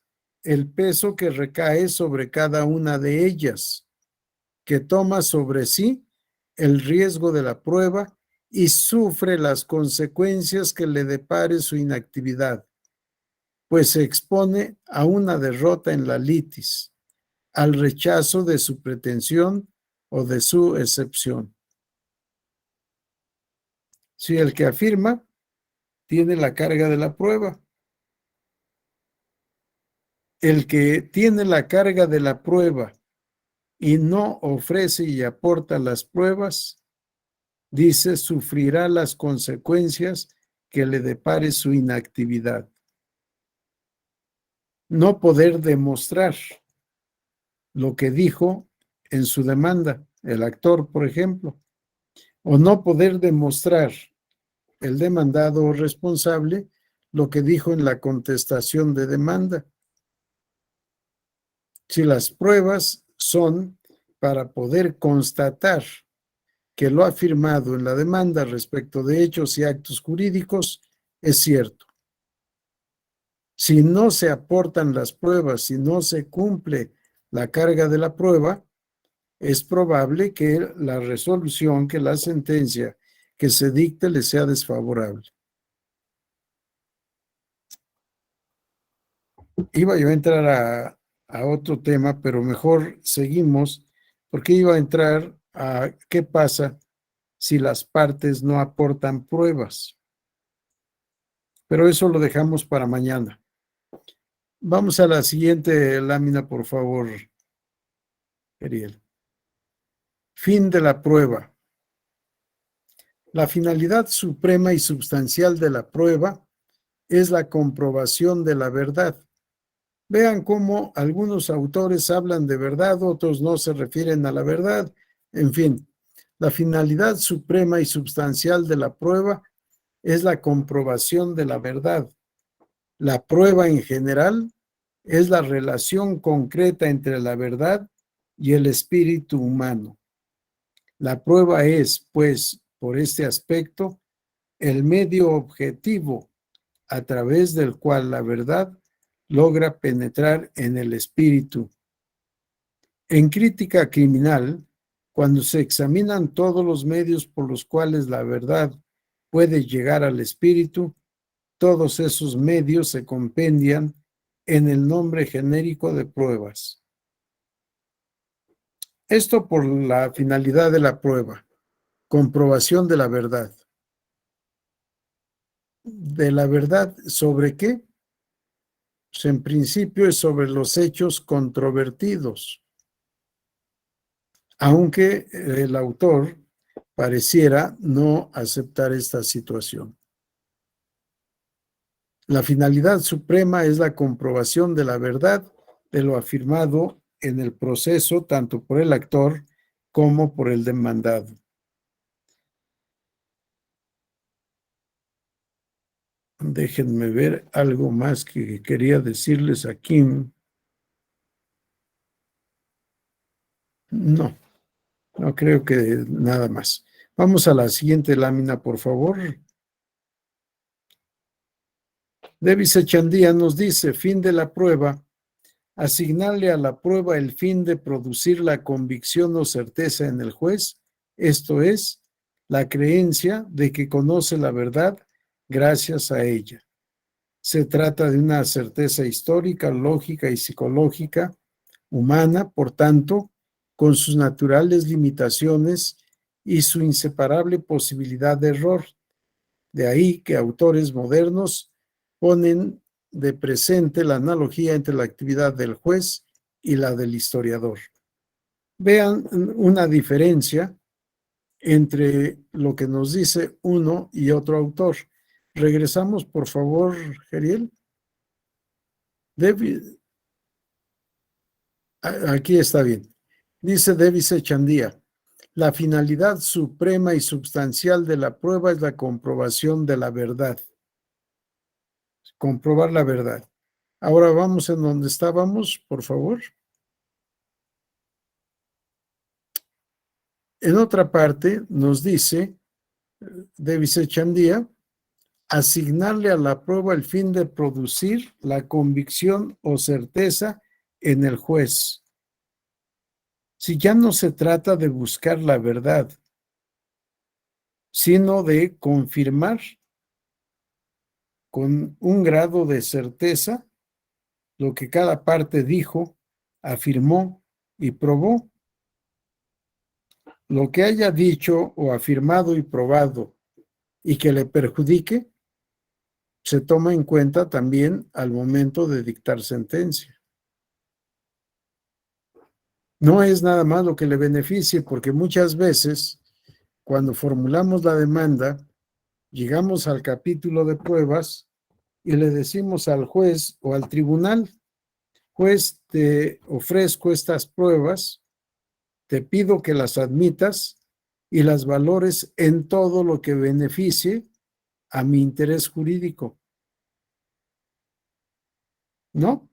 el peso que recae sobre cada una de ellas, que toma sobre sí el riesgo de la prueba y sufre las consecuencias que le depare su inactividad, pues se expone a una derrota en la litis, al rechazo de su pretensión o de su excepción. Si el que afirma tiene la carga de la prueba, el que tiene la carga de la prueba y no ofrece y aporta las pruebas, dice, sufrirá las consecuencias que le depare su inactividad. No poder demostrar lo que dijo en su demanda, el actor, por ejemplo, o no poder demostrar el demandado o responsable lo que dijo en la contestación de demanda. Si las pruebas son para poder constatar que lo afirmado en la demanda respecto de hechos y actos jurídicos es cierto. Si no se aportan las pruebas, si no se cumple la carga de la prueba, es probable que la resolución, que la sentencia que se dicte le sea desfavorable. Iba yo a entrar a otro tema, pero mejor seguimos, porque iba a entrar a qué pasa si las partes no aportan pruebas. Pero eso lo dejamos para mañana. Vamos a la siguiente lámina, por favor, Ariel. Fin de la prueba. La finalidad suprema y substancial de la prueba es la comprobación de la verdad. Vean cómo algunos autores hablan de verdad, otros no se refieren a la verdad. En fin, la finalidad suprema y substancial de la prueba es la comprobación de la verdad. La prueba en general es la relación concreta entre la verdad y el espíritu humano. La prueba es, pues, por este aspecto, el medio objetivo a través del cual la verdad logra penetrar en el espíritu. En crítica criminal, cuando se examinan todos los medios por los cuales la verdad puede llegar al espíritu, todos esos medios se compendian en el nombre genérico de pruebas. Esto por la finalidad de la prueba, comprobación de la verdad. ¿De la verdad sobre qué? Pues en principio es sobre los hechos controvertidos, aunque el autor pareciera no aceptar esta situación. La finalidad suprema es la comprobación de la verdad de lo afirmado en el proceso, tanto por el actor como por el demandado. Déjenme ver algo más que quería decirles aquí. No creo que nada más. Vamos a la siguiente lámina, por favor. Davis Echandía nos dice, fin de la prueba, asignarle a la prueba el fin de producir la convicción o certeza en el juez, esto es, la creencia de que conoce la verdad gracias a ella. Se trata de una certeza histórica, lógica y psicológica, humana, por tanto, con sus naturales limitaciones y su inseparable posibilidad de error. De ahí que autores modernos ponen de presente la analogía entre la actividad del juez y la del historiador. Vean una diferencia entre lo que nos dice uno y otro autor. Regresamos, por favor, Geriel. Aquí está bien. Dice Davis Echandía, la finalidad suprema y substancial de la prueba es la comprobación de la verdad. comprobar la verdad. Ahora vamos en donde estábamos, por favor. En otra parte nos dice Davis Echandía, asignarle a la prueba el fin de producir la convicción o certeza en el juez. Si ya no se trata de buscar la verdad, sino de confirmar con un grado de certeza lo que cada parte dijo, afirmó y probó. Lo que haya dicho o afirmado y probado y que le perjudique, se toma en cuenta también al momento de dictar sentencia. No es nada más lo que le beneficie, porque muchas veces, cuando formulamos la demanda, llegamos al capítulo de pruebas y le decimos al juez o al tribunal, juez, te ofrezco estas pruebas, te pido que las admitas y las valores en todo lo que beneficie a mi interés jurídico. No,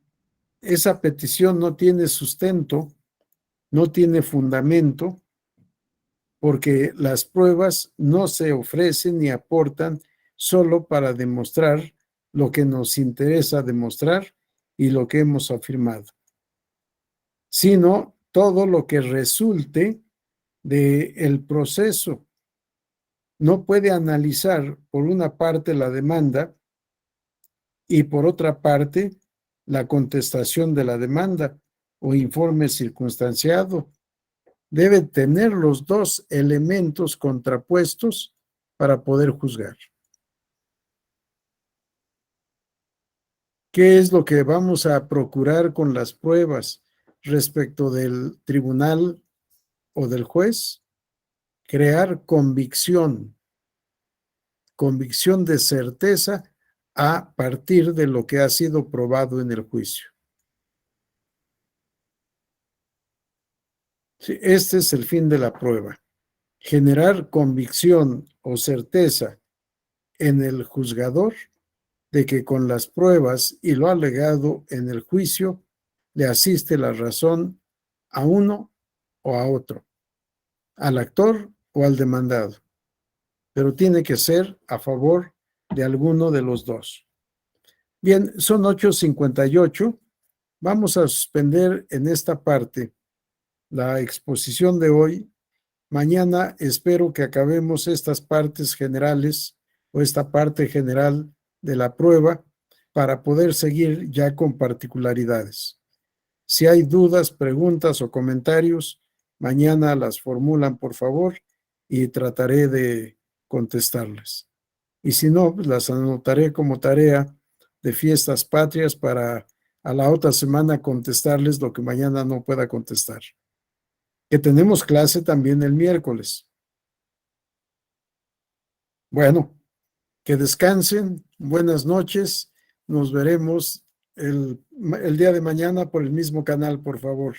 esa petición no tiene sustento, no tiene fundamento, porque las pruebas no se ofrecen ni aportan solo para demostrar lo que nos interesa demostrar y lo que hemos afirmado, sino todo lo que resulte del proceso. No puede analizar por una parte la demanda y por otra parte la contestación de la demanda o informe circunstanciado. Debe tener los dos elementos contrapuestos para poder juzgar. ¿Qué es lo que vamos a procurar con las pruebas respecto del tribunal o del juez? Crear convicción de certeza a partir de lo que ha sido probado en el juicio. Sí, este es el fin de la prueba. Generar convicción o certeza en el juzgador de que con las pruebas y lo alegado en el juicio le asiste la razón a uno o a otro, al actor o al demandado, pero tiene que ser a favor de alguno de los dos. Bien, son 8:58. Vamos a suspender en esta parte la exposición de hoy. Mañana espero que acabemos estas partes generales o esta parte general de la prueba para poder seguir ya con particularidades. Si hay dudas, preguntas o comentarios, mañana las formulan, por favor, y trataré de contestarlas. Y si no, pues las anotaré como tarea de fiestas patrias para a la otra semana contestarles lo que mañana no pueda contestar. Que tenemos clase también el miércoles. Bueno, que descansen, buenas noches, nos veremos el día de mañana por el mismo canal, por favor.